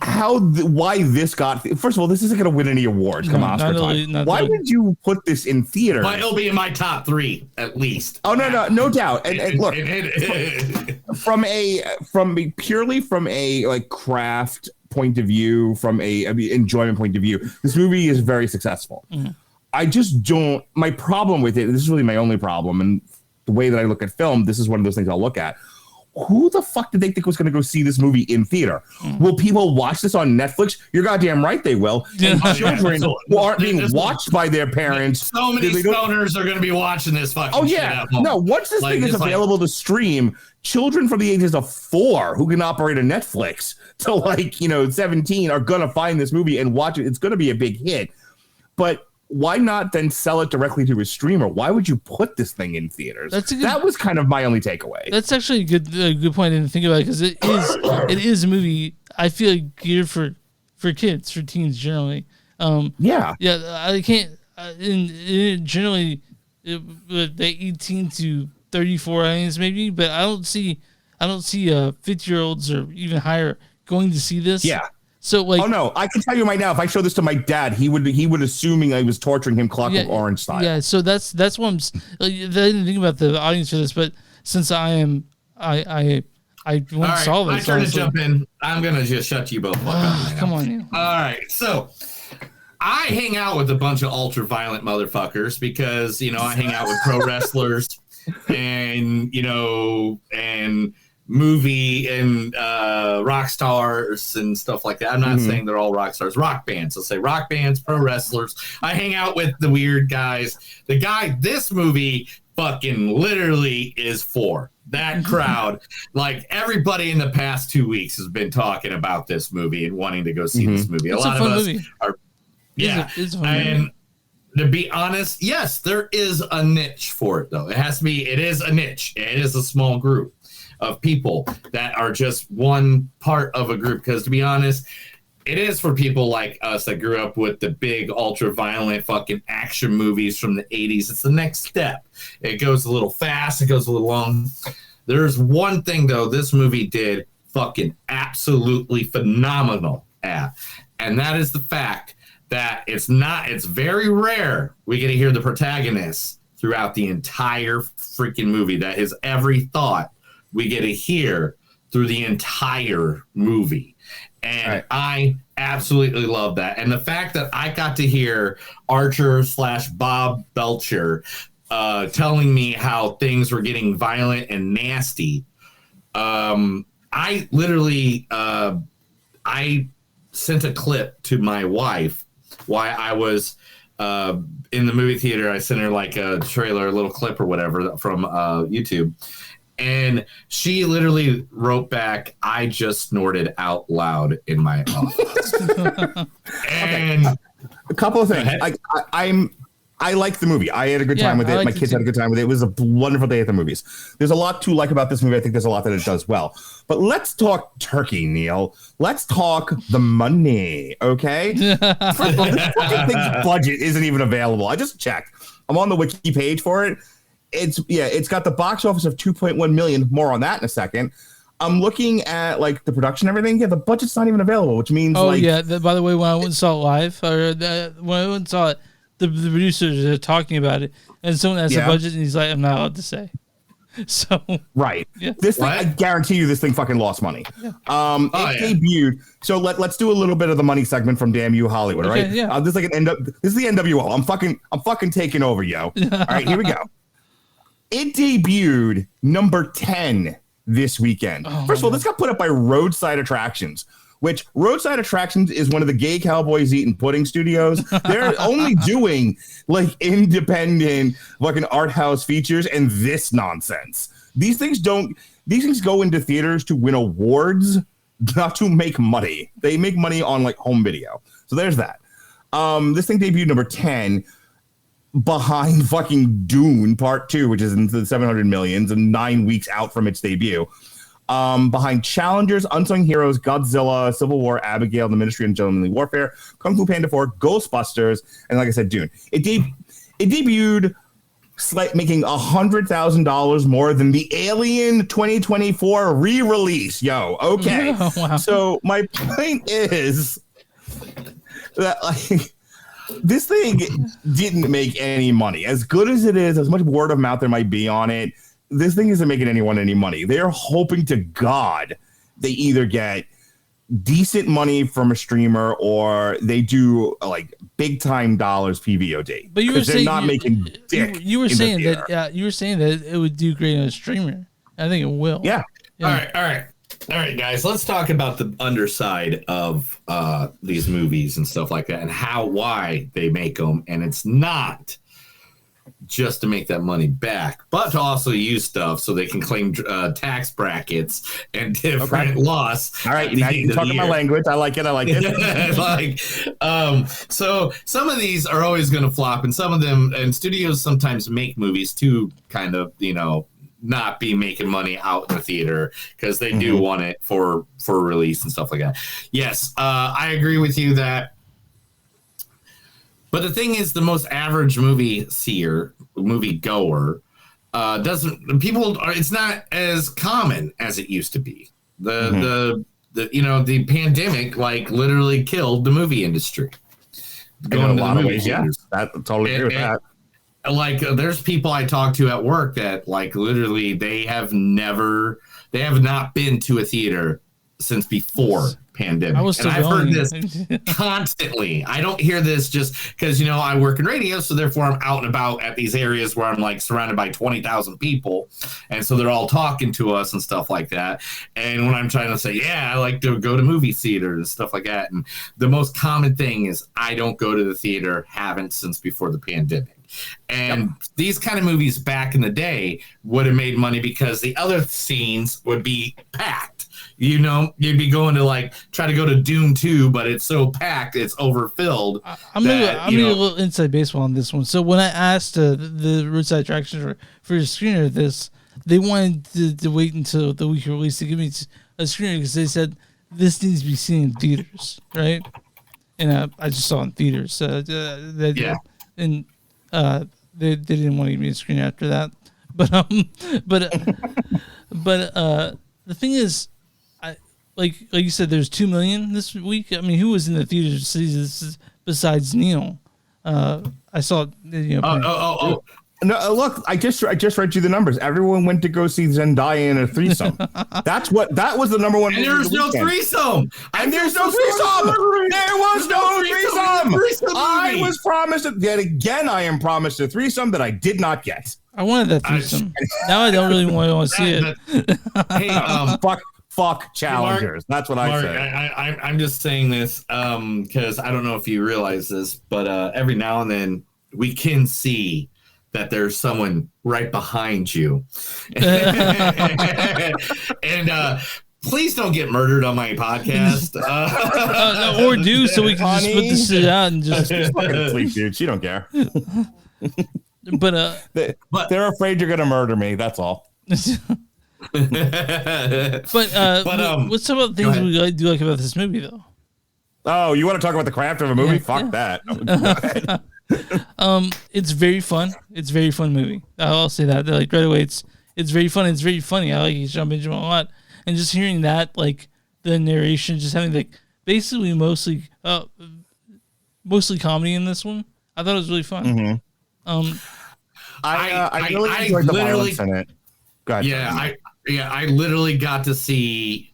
why this got. First of all, this isn't going to win any awards. Come Oscar time. Why would you put this in theater? Well, it'll be in my top 3 at least. Oh no doubt. And look, from purely from a like craft point of view, from a enjoyment point of view, this movie is very successful. I just don't. My problem with it. This is really my only problem, and the way that I look at film, this is one of those things I'll look at. Who the fuck did they think was going to go see this movie in theater? Will people watch this on Netflix? You're goddamn right they will. And children who aren't being watched by their parents. So many stoners are going to be watching this fucking shit at home. No, once this thing is available to stream, children from the ages of 4 who can operate a Netflix to 17 are going to find this movie and watch it. It's going to be a big hit. But why not then sell it directly to a streamer? Why would you put this thing in theaters? That was kind of my only takeaway. That's actually a good point to think about because it is a movie I feel like geared for kids, for teens generally. I can't. Generally, they 18 to 34 audience maybe, but I don't see 50-year-olds or even higher going to see this. Yeah. So like, oh no, I can tell you right now, if I show this to my dad, he would assuming I was torturing him Clockwork Orange style. Yeah, so that's what I'm. I didn't think about the audience for this, but since I went and saw this. My turn to jump in. I'm gonna just shut you both up. Come on, you. All right, so I hang out with a bunch of ultra violent motherfuckers because I hang out with pro wrestlers and and movie and rock stars and stuff like that. I'm not saying they're all rock stars. Rock bands. Let's say rock bands, pro wrestlers. I hang out with the weird guys. The guy this movie fucking literally is for. That crowd, like everybody in the past 2 weeks has been talking about this movie and wanting to go see this movie. It's a lot a of fun us movie. are. Yeah. It's a fun and movie. to be honest, yes, there is a niche for it though. It is a niche. It is a small group of people that are just one part of a group. Because to be honest, it is for people like us that grew up with the big ultra violent fucking action movies from the 80s. It's the next step. It goes a little fast. It goes a little long. There's one thing though, this movie did fucking absolutely phenomenal at. And that is the fact that it's very rare we get to hear the protagonist throughout the entire freaking movie. That is every thought we get to hear through the entire movie. And I absolutely love that. And the fact that I got to hear Archer / Bob Belcher telling me how things were getting violent and nasty, I I literally I sent a clip to my wife while I was in the movie theater. I sent her like a trailer, a little clip or whatever from YouTube. And she literally wrote back, I just snorted out loud in my office. And a couple of things. I like the movie. I had a good time with it. My kids had a good time with it. It was a wonderful day at the movies. There's a lot to like about this movie. I think there's a lot that it does well. But let's talk turkey, Neil. Let's talk the money, okay? First of all, this fucking thing's budget isn't even available. I just checked. I'm on the wiki page for it. It's got the box office of 2.1 million. More on that in a second. I'm looking at like the production and everything. Yeah, the budget's not even available, which means by the way, when I went and saw it live, when I went and saw it, the producers are talking about it, and someone has a budget, and he's like, "I'm not allowed to say." So right, this thing, I guarantee you, this thing fucking lost money. Yeah. It debuted. So let's do a little bit of the money segment from Damn You Hollywood, okay, right? Yeah. This is the NWO. I'm fucking taking over, yo. All right, here we go. It debuted number 10 this weekend. First of all, this got put up by Roadside Attractions, which Roadside Attractions is one of the gay cowboys eating pudding studios. They're only doing like independent fucking art house features and this nonsense. These things go into theaters to win awards, not to make money. They make money on like home video. So there's that. This thing debuted number 10 behind fucking Dune Part 2, which is into the 700 millions and 9 weeks out from its debut. Behind Challengers, Unsung Heroes, Godzilla, Civil War, Abigail, The Ministry of Gentlemanly Warfare, Kung Fu Panda 4, Ghostbusters, and like I said, Dune. It debuted making $100,000 more than the Alien 2024 re-release. Yo, okay. Oh, wow. So my point is that like this thing didn't make any money. As good as it is, as much word of mouth there might be on it, this thing isn't making anyone any money. They're hoping to God they either get decent money from a streamer or they do like big time dollars PVOD. But you were saying they're not making dick. You were saying that you were saying that it would do great on a streamer. I think it will. Yeah. All right, guys. Let's talk about the underside of these movies and stuff like that, and why they make them. And it's not just to make that money back, but to also use stuff so they can claim tax brackets and different loss. All right, now you're talking my language. I like it. So some of these are always going to flop, and some of them, and studios sometimes make movies to kind of, not be making money out in the theater because they do want it for release and stuff like that. Yes, I agree with you that. But the thing is, the most average movie goer, it's not as common as it used to be. The pandemic like literally killed the movie industry. In a lot of ways, yeah. I totally agree with that. Like there's people I talk to at work that like literally they have not been to a theater since before pandemic. And I've heard this constantly. I don't hear this just because I work in radio, so therefore I'm out and about at these areas where I'm like surrounded by 20,000 people, and so they're all talking to us and stuff like that. And when I'm trying to say, yeah, I like to go to movie theaters and stuff like that, and the most common thing is I don't go to the theater, haven't since before the pandemic. And these kind of movies back in the day would have made money because the other scenes would be packed. You'd be going to like try to go to Dune 2, but it's so packed, it's overfilled. I'm gonna a little inside baseball on this one. So when I asked the Roadside Attractions for a screener of this, they wanted to wait until the week of release to give me a screener because they said this needs to be seen in theaters, right? And I just saw it in theaters. And they didn't want to give me a screen after that, but the thing is, like you said, there's 2 million this week. I mean, who was in the theater to see this besides Neil? I saw. No, look, I just read you the numbers. Everyone went to go see Zendaya in a threesome. That was the number one. And there's no threesome. And there's no threesome. There was no threesome. I was promised yet again. I am promised a threesome that I did not get. I wanted that threesome. Now I don't really want to see it. Hey, fuck challengers. That's what I say. I'm just saying this because I don't know if you realize this, but every now and then we can see that there's someone right behind you. And please don't get murdered on my podcast. Or do, so we can just put this shit out and just fucking sleep, dude. She don't care. But they're afraid you're gonna murder me. That's all. What's some of the things we do like about this movie, though? Oh, you want to talk about the craft of a movie? Fuck that. It's very fun. It's a very fun movie. I'll say that. Like right away, it's very fun. It's very funny. I like it. Jump into it a lot, and just hearing that, like the narration, just having like basically mostly comedy in this one. I thought it was really fun. Mm-hmm. I really enjoyed the violence in it. Go ahead. I literally got to see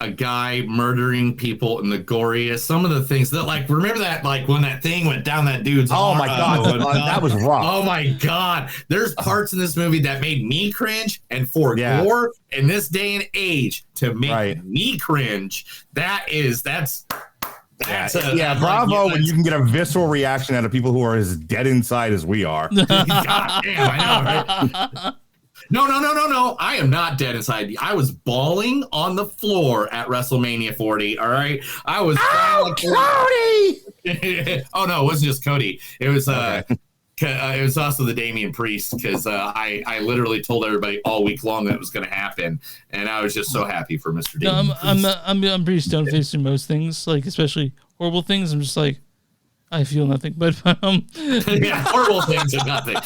a guy murdering people in the goriest. Some of the things that, like, remember that, like, when that thing went down that dude's arm? My God. That was rough. Oh, my God. There's parts in this movie that made me cringe, and for gore in this day and age to make me cringe, that's bravo when you can get a visceral reaction out of people who are as dead inside as we are. God damn, I know, right? No. I am not dead inside. I was bawling on the floor at WrestleMania 40. All right. I was Cody! Oh no, it wasn't just Cody. It was it was also the Damian Priest, because I literally told everybody all week long that it was going to happen, and I was just so happy for Mr. Damian. I'm pretty stone faced in most things, like especially horrible things. I'm just like, I feel nothing, but horrible things are nothing.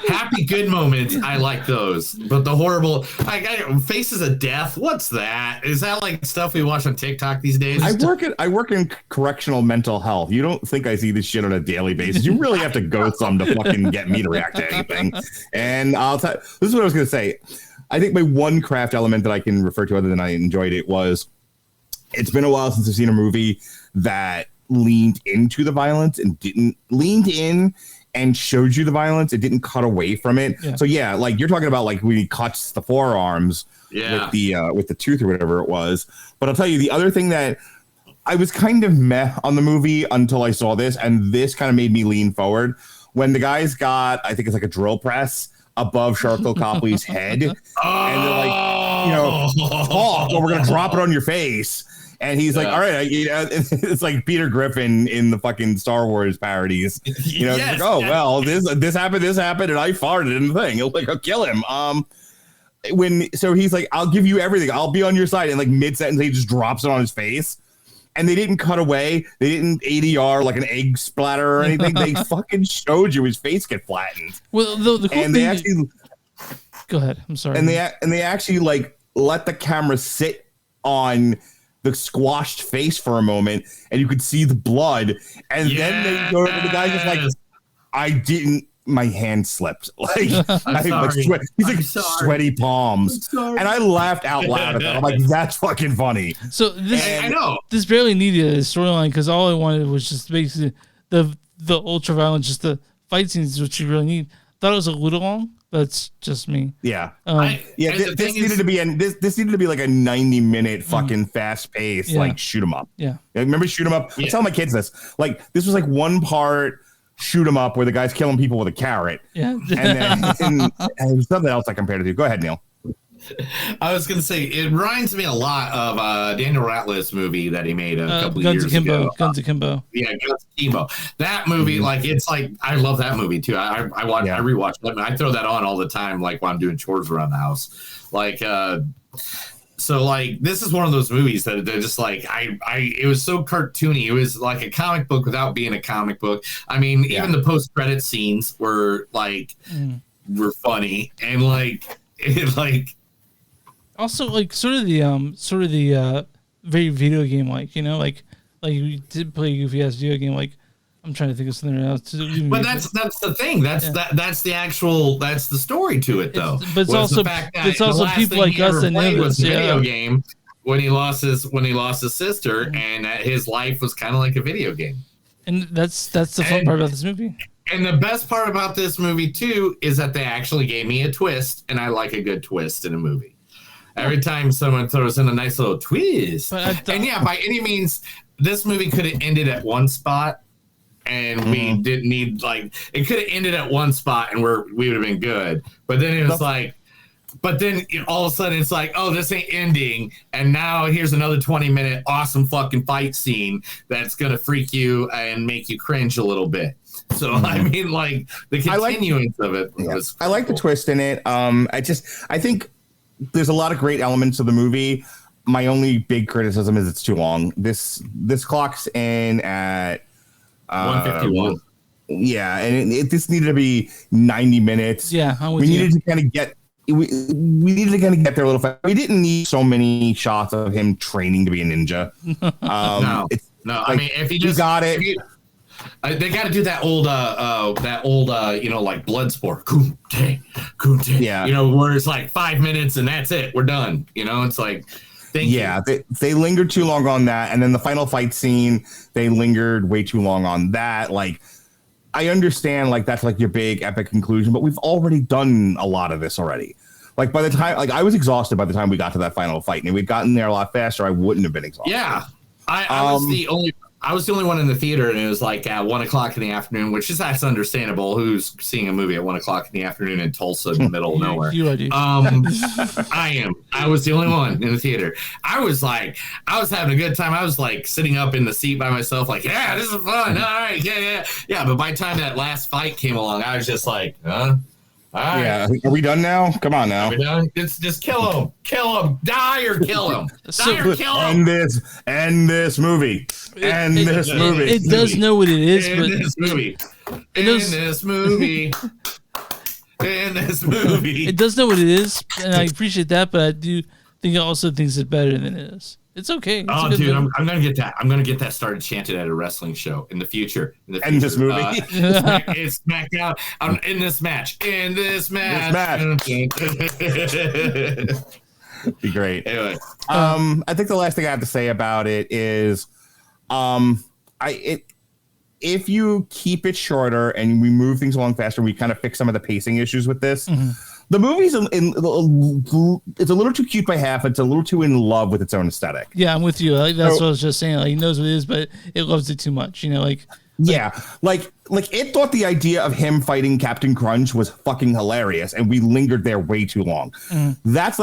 Happy good moments, I like those, but the horrible, faces of death. What's that? Is that like stuff we watch on TikTok these days? I work in correctional mental health. You don't think I see this shit on a daily basis? You really have to go some to fucking get me to react to anything. And I'll tell. This is what I was going to say. I think my one craft element that I can refer to, other than I enjoyed it, was it's been a while since I've seen a movie that leaned into the violence and leaned in and showed you the violence. It didn't cut away from it. Yeah. So like you're talking about, like when he cuts the forearms with the tooth or whatever it was. But I'll tell you the other thing that I was kind of meh on the movie until I saw this, and this kind of made me lean forward when the guy's got, I think it's like a drill press above Sharko Copley's head, and they're like, talk, or we're gonna drop it on your face. And he's like, all right, it's like Peter Griffin in the fucking Star Wars parodies. It's like, well, this happened, and I farted in the thing. Like, I'll kill him. So he's like, I'll give you everything. I'll be on your side. And like mid-sentence, he just drops it on his face. And they didn't cut away. They didn't ADR like an egg splatter or anything. They fucking showed you his face get flattened. Well, the cool and thing... they actually... Go ahead. I'm sorry. And they actually like let the camera sit on the squashed face for a moment, and you could see the blood, and then they go to the guy just like, I didn't, my hand slipped. Like, he's like sweaty palms, and I laughed out loud at that. I'm like, that's fucking funny. So this, I know this barely needed a storyline, because all I wanted was just basically the ultra violence, just the fight scenes, which you really need. Thought it was a little long. That's just me. Yeah. This needed to be like a 90-minute fucking fast pace, like shoot 'em up. Yeah. Remember shoot 'em up? I tell my kids this. Like, this was like one part shoot 'em up where the guy's killing people with a carrot. Yeah. And then and something else I compared it to. Go ahead, Neil. I was gonna say it reminds me a lot of Daniel Radcliffe's movie that he made a couple years ago. Guns Akimbo. Yeah, Guns Akimbo. That movie, like, it's like, I love that movie too. I rewatch that. I throw that on all the time, like when I'm doing chores around the house. Like, so like this is one of those movies that they're just like it was so cartoony. It was like a comic book without being a comic book. I mean, even the post-credit scenes were like were funny, and also, like, sort of the very video game, like you did play a goofy ass video game. Like, I'm trying to think of something else. But that's the thing. That's the story to it, though. But it's also people like us that know this video game when he lost his sister, and his life was kind of like a video game. And that's the fun part about this movie. And the best part about this movie too is that they actually gave me a twist, and I like a good twist in a movie. Every time someone throws in a nice little twist. And yeah, by any means, this movie could have ended at one spot, and we didn't need it could have ended at one spot, and we would have been good. But then it was but then all of a sudden it's like, oh, this ain't ending, and now here's another 20-minute awesome fucking fight scene that's gonna freak you and make you cringe a little bit. So I mean, the continuance of it was. I like the twist in it. I think there's a lot of great elements of the movie. My only big criticism is it's too long. This clocks in at 151. Yeah, and this needed to be 90 minutes. Yeah, we needed to kind of get. We needed to kind of get there a little fast. We didn't need so many shots of him training to be a ninja. No. I mean, if he just got it, they got to do that old, blood sport. Kunte. Yeah. Where it's 5 minutes and that's it. We're done. It's like, thank you. They lingered too long on that, and then the final fight scene, they lingered way too long on that. I understand that's your big epic conclusion, but we've already done a lot of this already. By the time I was exhausted by the time we got to that final fight, and if we'd gotten there a lot faster, I wouldn't have been exhausted. Yeah. I was the only one in the theater, and it was at 1 o'clock in the afternoon, which is that's understandable. Who's seeing a movie at 1 o'clock in the afternoon in Tulsa, in the middle of nowhere? You are, dude. I am. I was the only one in the theater. I was having a good time. I was sitting up in the seat by myself, yeah, this is fun. All right, yeah. But by the time that last fight came along, I was just huh? All right. Yeah, are we done now? Come on now. Are we done? Just kill him, die or kill him, End this movie. It does know what it is, but this movie. In this movie. It does know what it is, and I appreciate that. But I do think it also thinks it better than it is. It's okay. It's dude, I'm gonna get that. I'm gonna get that started chanted at a wrestling show in the future. In this movie, it's SmackDown. I'm in this match. In this match. Be great. Anyway, I think the last thing I have to say about it is, if you keep it shorter and we move things along faster, we kind of fix some of the pacing issues with this. Mm-hmm. The movie's it's a little too cute by half. It's a little too in love with its own aesthetic. Yeah, I'm with you. That's what I was just saying. He knows what it is, but it loves it too much. It thought the idea of him fighting Captain Crunch was fucking hilarious, and we lingered there way too long. That's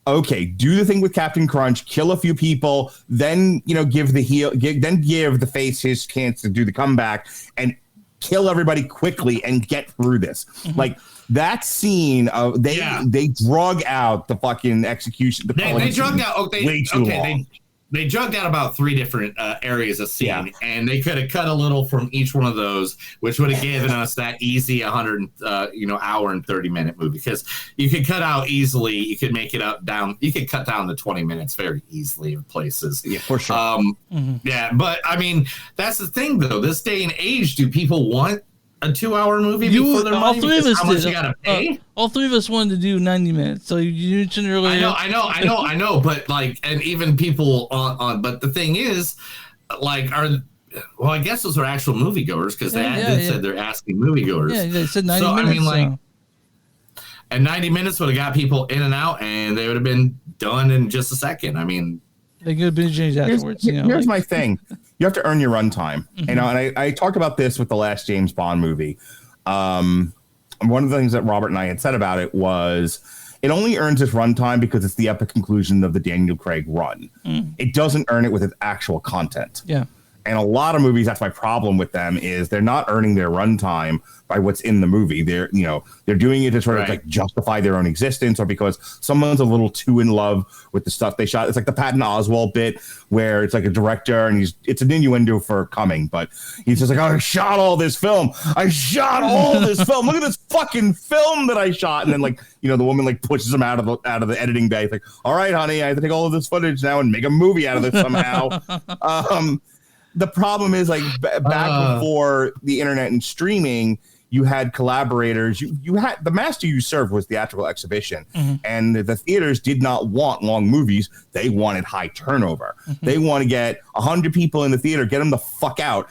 okay, do the thing with Captain Crunch, kill a few people, then give the face his chance to do the comeback and kill everybody quickly and get through this. That scene of they drug out the fucking execution. They drugged out way too long. They drugged out about 3 different areas of scene, and they could have cut a little from each one of those, which would have given us that easy hour and 30-minute movie. Because you could cut out easily, you could make it down. You could cut down the 20 minutes very easily in places. Yeah, for sure. Yeah, but I mean, that's the thing though. This day and age, do people want a 2-hour movie before their money? How much you gotta pay? All 3 of us wanted to do 90 minutes. So you mentioned earlier. I know. But and even people on. But the thing is, I guess those are actual moviegoers because they said they're asking moviegoers. Yeah, they said 90 minutes. And 90 minutes would have got people in and out, and they would have been done in just a second. I mean, they could have been changed afterwards. Here's my thing. You have to earn your runtime. And I talked about this with the last James Bond movie. One of the things that Robert and I had said about it was it only earns its runtime because it's the epic conclusion of the Daniel Craig run. It doesn't earn it with its actual content. Yeah. And a lot of movies, that's my problem with them, is they're not earning their runtime by what's in the movie. They're doing it to sort of justify their own existence, or because someone's a little too in love with the stuff they shot. It's like the Patton Oswalt bit where it's like a director and it's an innuendo for coming, but he's just like, I shot all this film. I shot all this film. Look at this fucking film that I shot. And then the woman pushes him out of the editing bay. It's like, all right, honey, I have to take all of this footage now and make a movie out of this somehow. The problem is back before the internet and streaming, you had collaborators. You had the master you served was theatrical exhibition, and the theaters did not want long movies. They wanted high turnover. They want to get 100 people in the theater, get them the fuck out,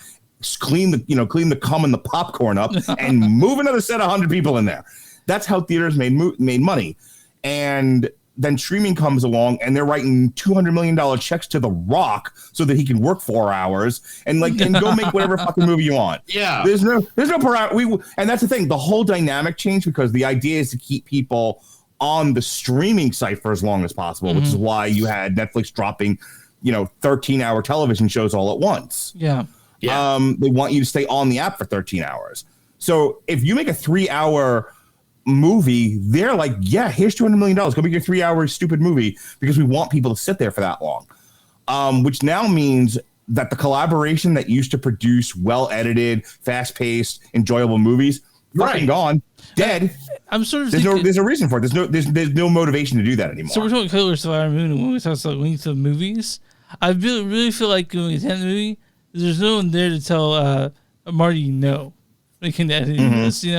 clean the cum and the popcorn up, and move another set of 100 people in there. That's how theaters made money, and then streaming comes along and they're writing $200 million checks to The Rock so that he can work 4 hours and go make whatever fucking movie you want. Yeah. There's no parameter. And that's the thing. The whole dynamic changed because the idea is to keep people on the streaming site for as long as possible, which is why you had Netflix dropping, 13-hour television shows all at once. Yeah. They want you to stay on the app for 13 hours. So if you make a 3-hour movie, they're like, yeah, here's $200 million. Go make your 3-hour stupid movie because we want people to sit there for that long. Which now means that the collaboration that used to produce well-edited, fast-paced, enjoyable movies, fucking gone, dead. I'm sort of there's a reason for it. There's no motivation to do that anymore. So we're talking Killer Survivor Moon, and when we talk about length of movies, I really feel like when we end the movie, there's no one there to tell Marty no. They can edit this, he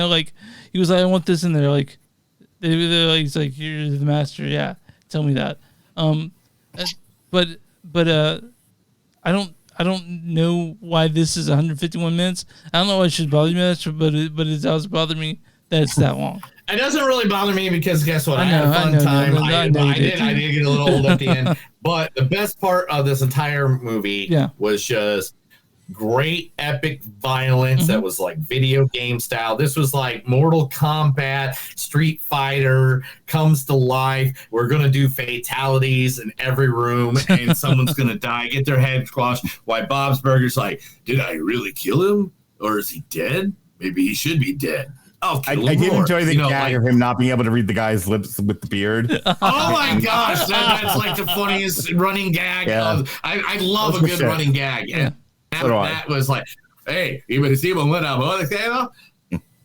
was like, I want this in there. Like, they're like, he's like, you're the master. Yeah, tell me that. But I don't know why this is 151 minutes. I don't know why it should bother me that much, but it does bother me that it's that long. It doesn't really bother me because guess what? I had a fun time. I did get a little old at the end. But the best part of this entire movie was just great epic violence that was like video game style. This was like Mortal Kombat, Street Fighter comes to life. We're going to do fatalities in every room and someone's going to die, get their head squashed. While Bob's Burgers like, did I really kill him? Or is he dead? Maybe he should be dead. I did enjoy the gag of him not being able to read the guy's lips with the beard. Oh my gosh, that's like the funniest running gag. Yeah. I love a good running gag. Yeah. That was like, hey, you better see when I'm on the camera.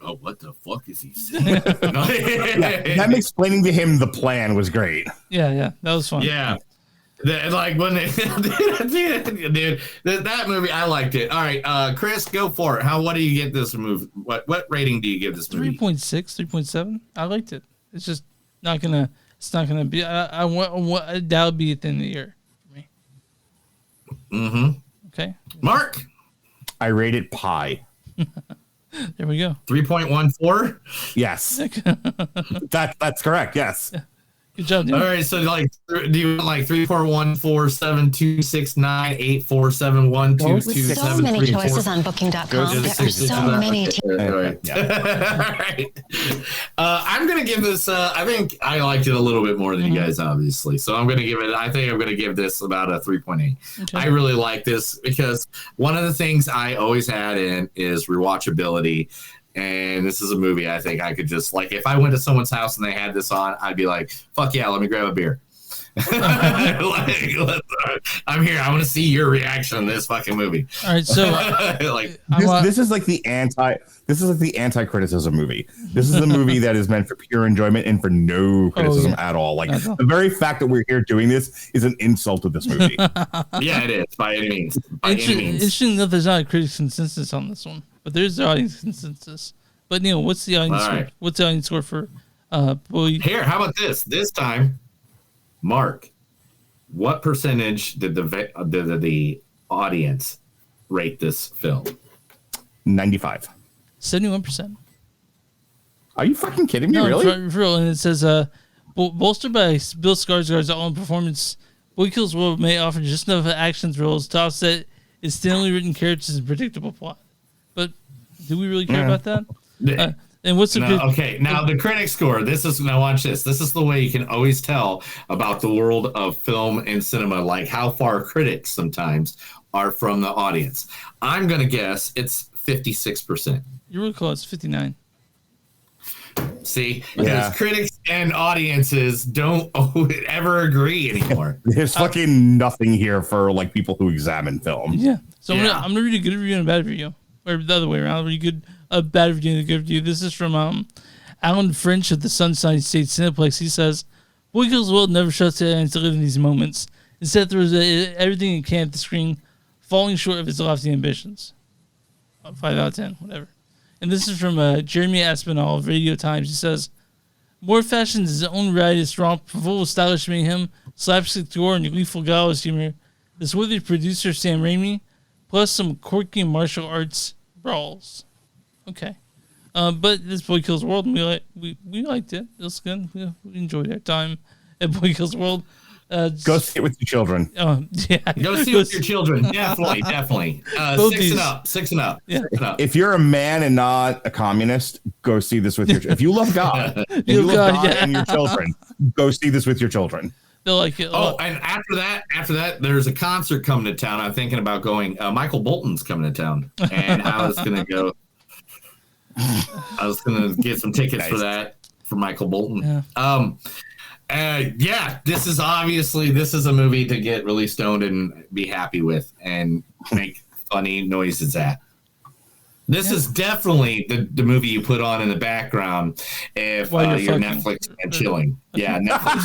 Oh, what the fuck is he saying? Them explaining to him the plan was great. Yeah, that was fun. Yeah. Like when they dude, that movie, I liked it. All right, Chris, go for it. What do you get this movie? What rating do you give this movie? 3.6, 3.7. I liked it. It's just not gonna be. I want that would be at the end of the year for me. Okay, Mark, I rated pi. There we go. 3.14. Yes, that's correct. Yes. Good job, dude. All right, so like, do you want like 3, 4, 1, 4, 7, 2, 6, 9, 8, 4, 7, 1, 2, 2, 7, so many 3, choices 4. on Booking.com. There are so many. All right. I'm gonna give this. I think I liked it a little bit more than you guys, obviously. So I'm gonna give it. I think I'm gonna give this about a 3.8. Okay. I really like this because one of the things I always had in is rewatchability. And this is a movie I think I could just, like, if I went to someone's house and they had this on, I'd be like, fuck yeah, let me grab a beer. I'm here. I want to see your reaction to this fucking movie. All right, so like this is like the anti-criticism movie. This is a movie that is meant for pure enjoyment and for no criticism at all. Like the very fact that we're here doing this is an insult to this movie. Yeah, it is by any means. Interesting enough, there's not a critics consensus on this one, but there's the audience consensus. But Neil, what's the audience score? Right. What's the audience score for Boy? Here, how about this? This time, Mark, what percentage did the audience rate this film? 95. 71%. Are you fucking kidding me? No, really? For real. And it says, bolstered by Bill Skarsgård's own performance, Boy Kills World may offer just enough action thrills to offset its thinly written characters and predictable plot. But do we really care about that? And what's the okay? Now the critic score. Now watch this. This is the way you can always tell about the world of film and cinema, like how far critics sometimes are from the audience. I'm gonna guess it's 56%. You're really close. 59. See, because critics and audiences don't ever agree anymore. There's fucking nothing here for like people who examine film. Yeah. So I'm gonna read a good review and a bad review, or the other way around. I'll read a bad review and a good review. This is from Alan French of the Sunshine State Cineplex. He says, Boy Kills World never shuts its hands to live in these moments. Instead, throws everything it can at the screen, falling short of its lofty ambitions. 5 out of 10, whatever. And this is from Jeremy Aspinall of Radio Times. He says, More fashions his own riotous romp, full of stylish mayhem, slapstick gore, and gleeful gallows humor. This withered producer, Sam Raimi, plus some quirky martial arts brawls. Okay. But this Boy Kills World, and we liked it. It was good. We enjoyed our time. at Boy Kills World. Go see it with your children. Oh, yeah. Go see it with your children. Definitely. 6 and up. Yeah. 6 and up. If you're a man and not a communist, go see this with your. If you love God, and you love God and your children, go see this with your children. They'll like it. Oh, and after that, there's a concert coming to town. I'm thinking about going. Michael Bolton's coming to town, and I was gonna go. I was gonna get some tickets for that for Michael Bolton. Yeah. This is a movie to get really stoned and be happy with and make funny noises at. This is definitely the movie you put on in the background if you're Netflix and chilling. Yeah, Netflix.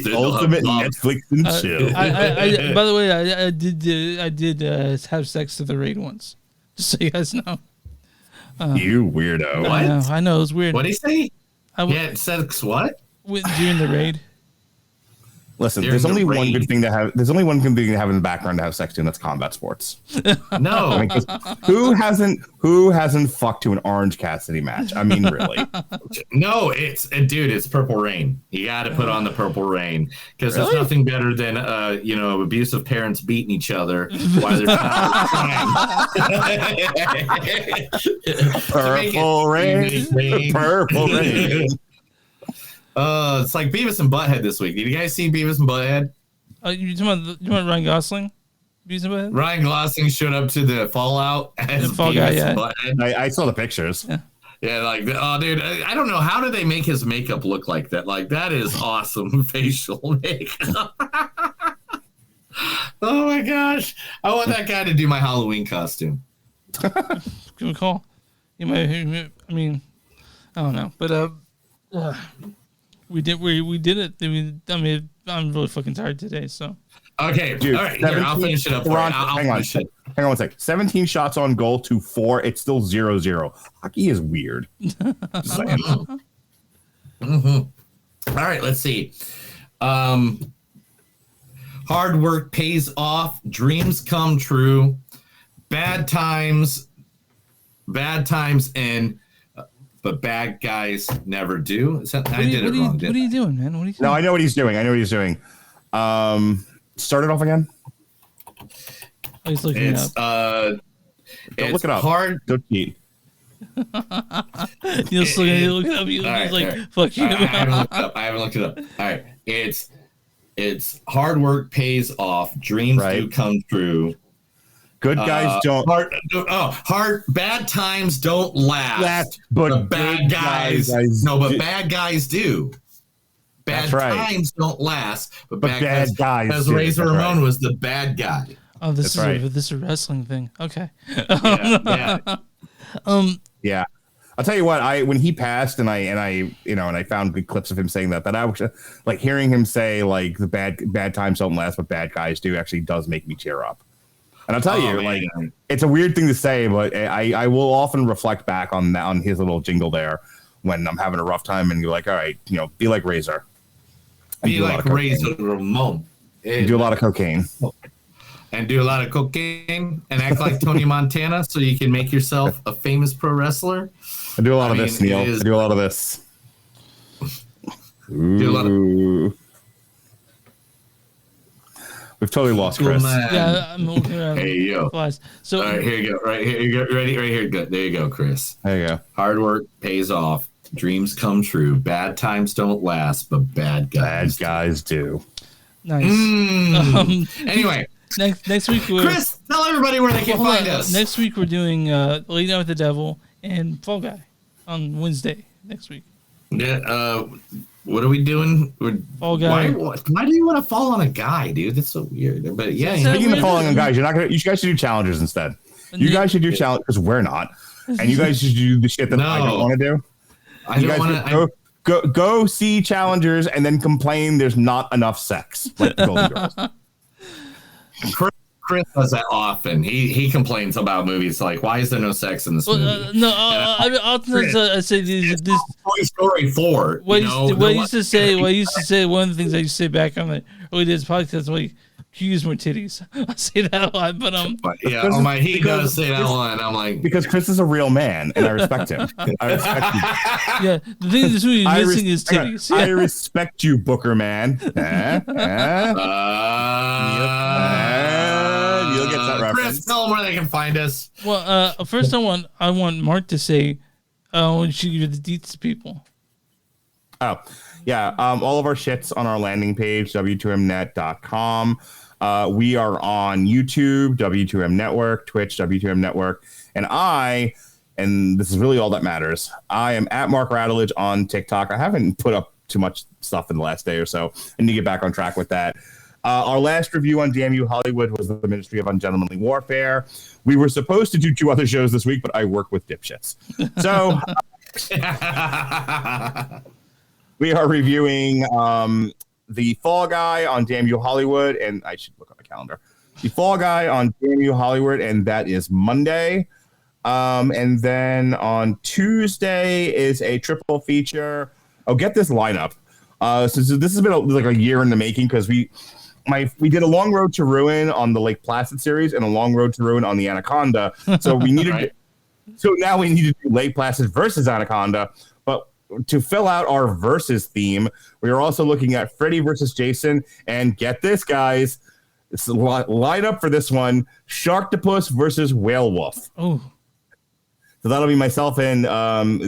The ultimate Netflix and chill. I by the way, I did have sex to the raid once. Just so you guys know. You weirdo. What? I know it was weird. What did he say? Sex what? During the raid. Listen, there's only one good thing to have. There's only one good thing to have in the background to have sex to, and that's combat sports. No, I mean, who hasn't fucked to an Orange Cassidy match? I mean, really? No, it's Purple Rain. You got to put on the Purple Rain because there's nothing better than abusive parents beating each other while they're Purple Rain. Purple Rain. It's like Beavis and Butthead this week. Did you guys see Beavis and Butthead? You want Ryan Gosling? Beavis and Butthead? Ryan Gosling showed up to the Fallout as Fall Guy, yeah. I saw the pictures. Yeah, like, oh, dude, I don't know. How do they make his makeup look like that? Like, that is awesome facial makeup. Oh, my gosh. I want that guy to do my Halloween costume. Give him a call. I mean, I don't know. But, we did it. I mean, I'm really fucking tired today, so. Okay, dude. All right, here, I'll finish it up. Hang on one sec. 17 shots on goal to 4. It's still 0-0. Hockey is weird. Just saying. All right, let's see. Hard work pays off. Dreams come true. Bad times end. But bad guys never do. I did it wrong. What are you doing, man? What are you doing? No, I know what he's doing. Start it off again. He's looking it up. Don't look it up. Hard. Don't cheat. You'll look it up. He's like, fuck you. I haven't looked it up. All right. It's hard work pays off. Dreams do come true. Good guys don't. Bad times don't last. But bad guys. Bad guys do. Bad times don't last, but bad guys. Because Razor Ramon was the bad guy. Oh, this is a wrestling thing. Okay. Yeah. Yeah. I'll tell you what. When he passed, and I found good clips of him saying that I was like hearing him say like the bad times don't last, but bad guys do actually does make me tear up. And I'll tell you, like, it's a weird thing to say, but I will often reflect back on his little jingle there when I'm having a rough time, and you're like, all right, be like Razor. Be like Razor Ramon. Do a lot of cocaine. And do a lot of cocaine and act like Tony Montana so you can make yourself a famous pro wrestler. I do a lot of this, Neil. I do a lot of this. Do a lot of... We've totally lost Chris. Yeah, I'm looking around. Hey, yo. So, all right, here you go. Right here you go. Ready? Right here. Good. There you go, Chris. There you go. Hard work pays off. Dreams come true. Bad times don't last, but bad guys do. Nice. Anyway. Next week, Chris, tell everybody where they can find us. Next week, we're doing Late Night with the Devil and Fall Guy on Wednesday next week. Yeah. What are we doing? Fall Guy. Why do you want to fall on a guy, dude? That's so weird. But yeah, speaking of falling on guys, you guys should do challenges instead. You guys should do challenges because we're not, and you guys should do the shit that I don't want to do. I don't want to go see challengers and then complain there's not enough sex like the Golden Girls. Chris does that often. He complains about movies like, why is there no sex in this movie? I'll say this. Toy Story 4. What I used to say, one of the things I used to say back on the early days podcast, like, could use more titties. I say that a lot, but yeah, he does say that a lot. I'm like, because Chris is a real man, and I respect him. I respect you. Yeah, the thing is, really missing is titties. I respect you, Booker man. You'll get that reference. Chris, tell them where they can find us. Well, first I want Mark to say, when you give the deets to people. Oh, yeah. All of our shit's on our landing page, w2mnet.com. We are on YouTube, W2M Network, Twitch, W2M Network. And this is really all that matters, I am at Mark Radulich on TikTok. I haven't put up too much stuff in the last day or so. I need to get back on track with that. Our last review on Damn You Hollywood was the Ministry of Ungentlemanly Warfare. We were supposed to do 2 other shows this week, but I work with dipshits. So we are reviewing The Fall Guy on Damn You Hollywood, and I should look on the calendar. The Fall Guy on Damn You Hollywood, and that is Monday. And then on Tuesday is a triple feature. Oh, get this lineup. So this has been like a year in the making, because we did a Long Road to Ruin on the Lake Placid series and a Long Road to Ruin on the Anaconda. So we needed Right. So now we need to do Lake Placid versus Anaconda. But to fill out our versus theme, we are also looking at Freddy versus Jason. And get this, guys, it's a line up for this one: Sharktopus versus Whale Wolf. Oh. So that'll be myself and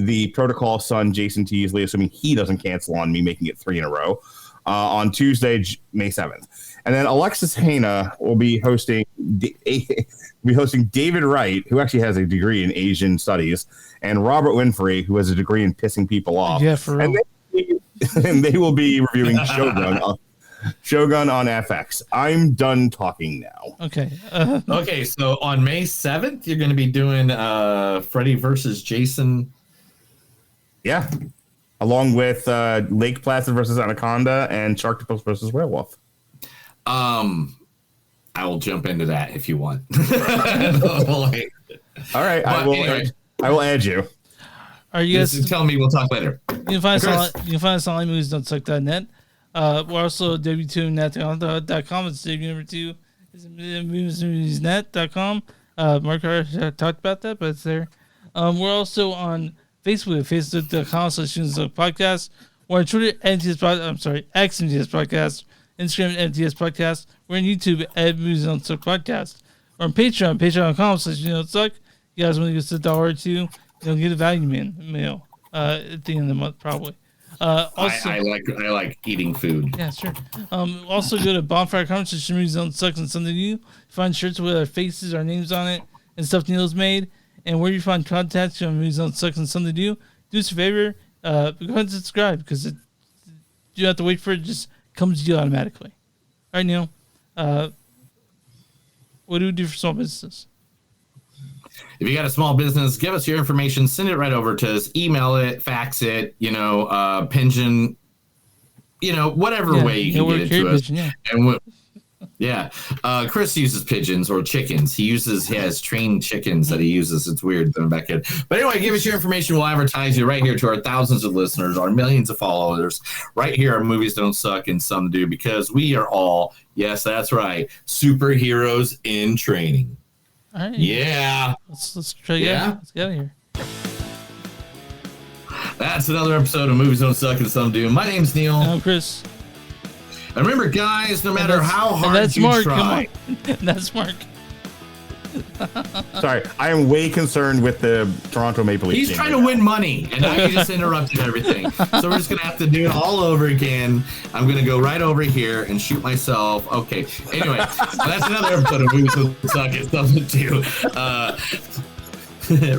the Protocol son, Jason Teasley, assuming he doesn't cancel on me, making it 3 in a row, on Tuesday, May 7th. And then Alexis Haina will be hosting David Wright, who actually has a degree in Asian studies, and Robert Winfrey, who has a degree in pissing people off. Yeah, for real. And they will be reviewing Shogun on FX. I'm done talking now. Okay. Okay, so on May 7th, you're going to be doing Freddy versus Jason. Yeah. Along with Lake Placid versus Anaconda and Sharktopus versus Werewolf. I will jump into that if you want. All right, I will add you. Are you guys tell me? We'll talk later. You can find us on movies.suck.net. We're also w2net.com. It's Dave number 2. It's moviesnet.com. Mark already talked about that, but it's there. We're also on Facebook, facebook.com/podcast. We're on Twitter, X MTS Podcast. Instagram, MTS Podcast. We're on YouTube at Movies Don't Suck Podcast. We're on Patreon, patreon.com/moviesdon'tsuck. You guys want to give us $1 or $2, get a value mail at the end of the month, probably. Also, I like eating food. Yeah, sure. Also go to Bonfire Comments, Movies Don't Suck and Something New. Find shirts with our faces, our names on it, and stuff Neil's made. And where you find contact on Movies Don't Suck and Something New, do us a favor, go ahead and subscribe, because you don't have to wait for it. Just comes to you automatically. All right, Neil. What do we do for small businesses? If you got a small business, give us your information. Send it right over to us. Email it, fax it, pigeon, whatever way you can get it to us. Pigeon, yeah. And Chris uses pigeons or chickens. He has trained chickens that he uses. It's weird. They're back in. But anyway, give us your information. We'll advertise you right here to our thousands of listeners, our millions of followers, right here. Our Movies Don't Suck and Some Do, because we are all, yes, that's right, superheroes in training. All right. Yeah. Let's try it out. Let's get out of here. That's another episode of Movies Don't Suck and Some Do. My name's Neil. I'm Chris. And remember, guys, no matter how hard you Mark. try. Come on. That's Mark. Sorry, I am way concerned with the Toronto Maple Leafs. He's trying to win money, and now you just interrupted everything. So we're just going to have to do it all over again. I'm going to go right over here and shoot myself. Okay. Anyway, that's another episode of Movies Don't Suck and Something Too.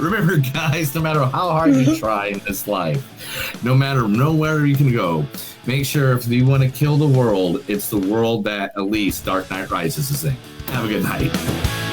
Remember, guys, no matter how hard you try in this life, no matter nowhere you can go, make sure if you want to kill the world, it's the world that at least Dark Knight Rises is in. Have a good night.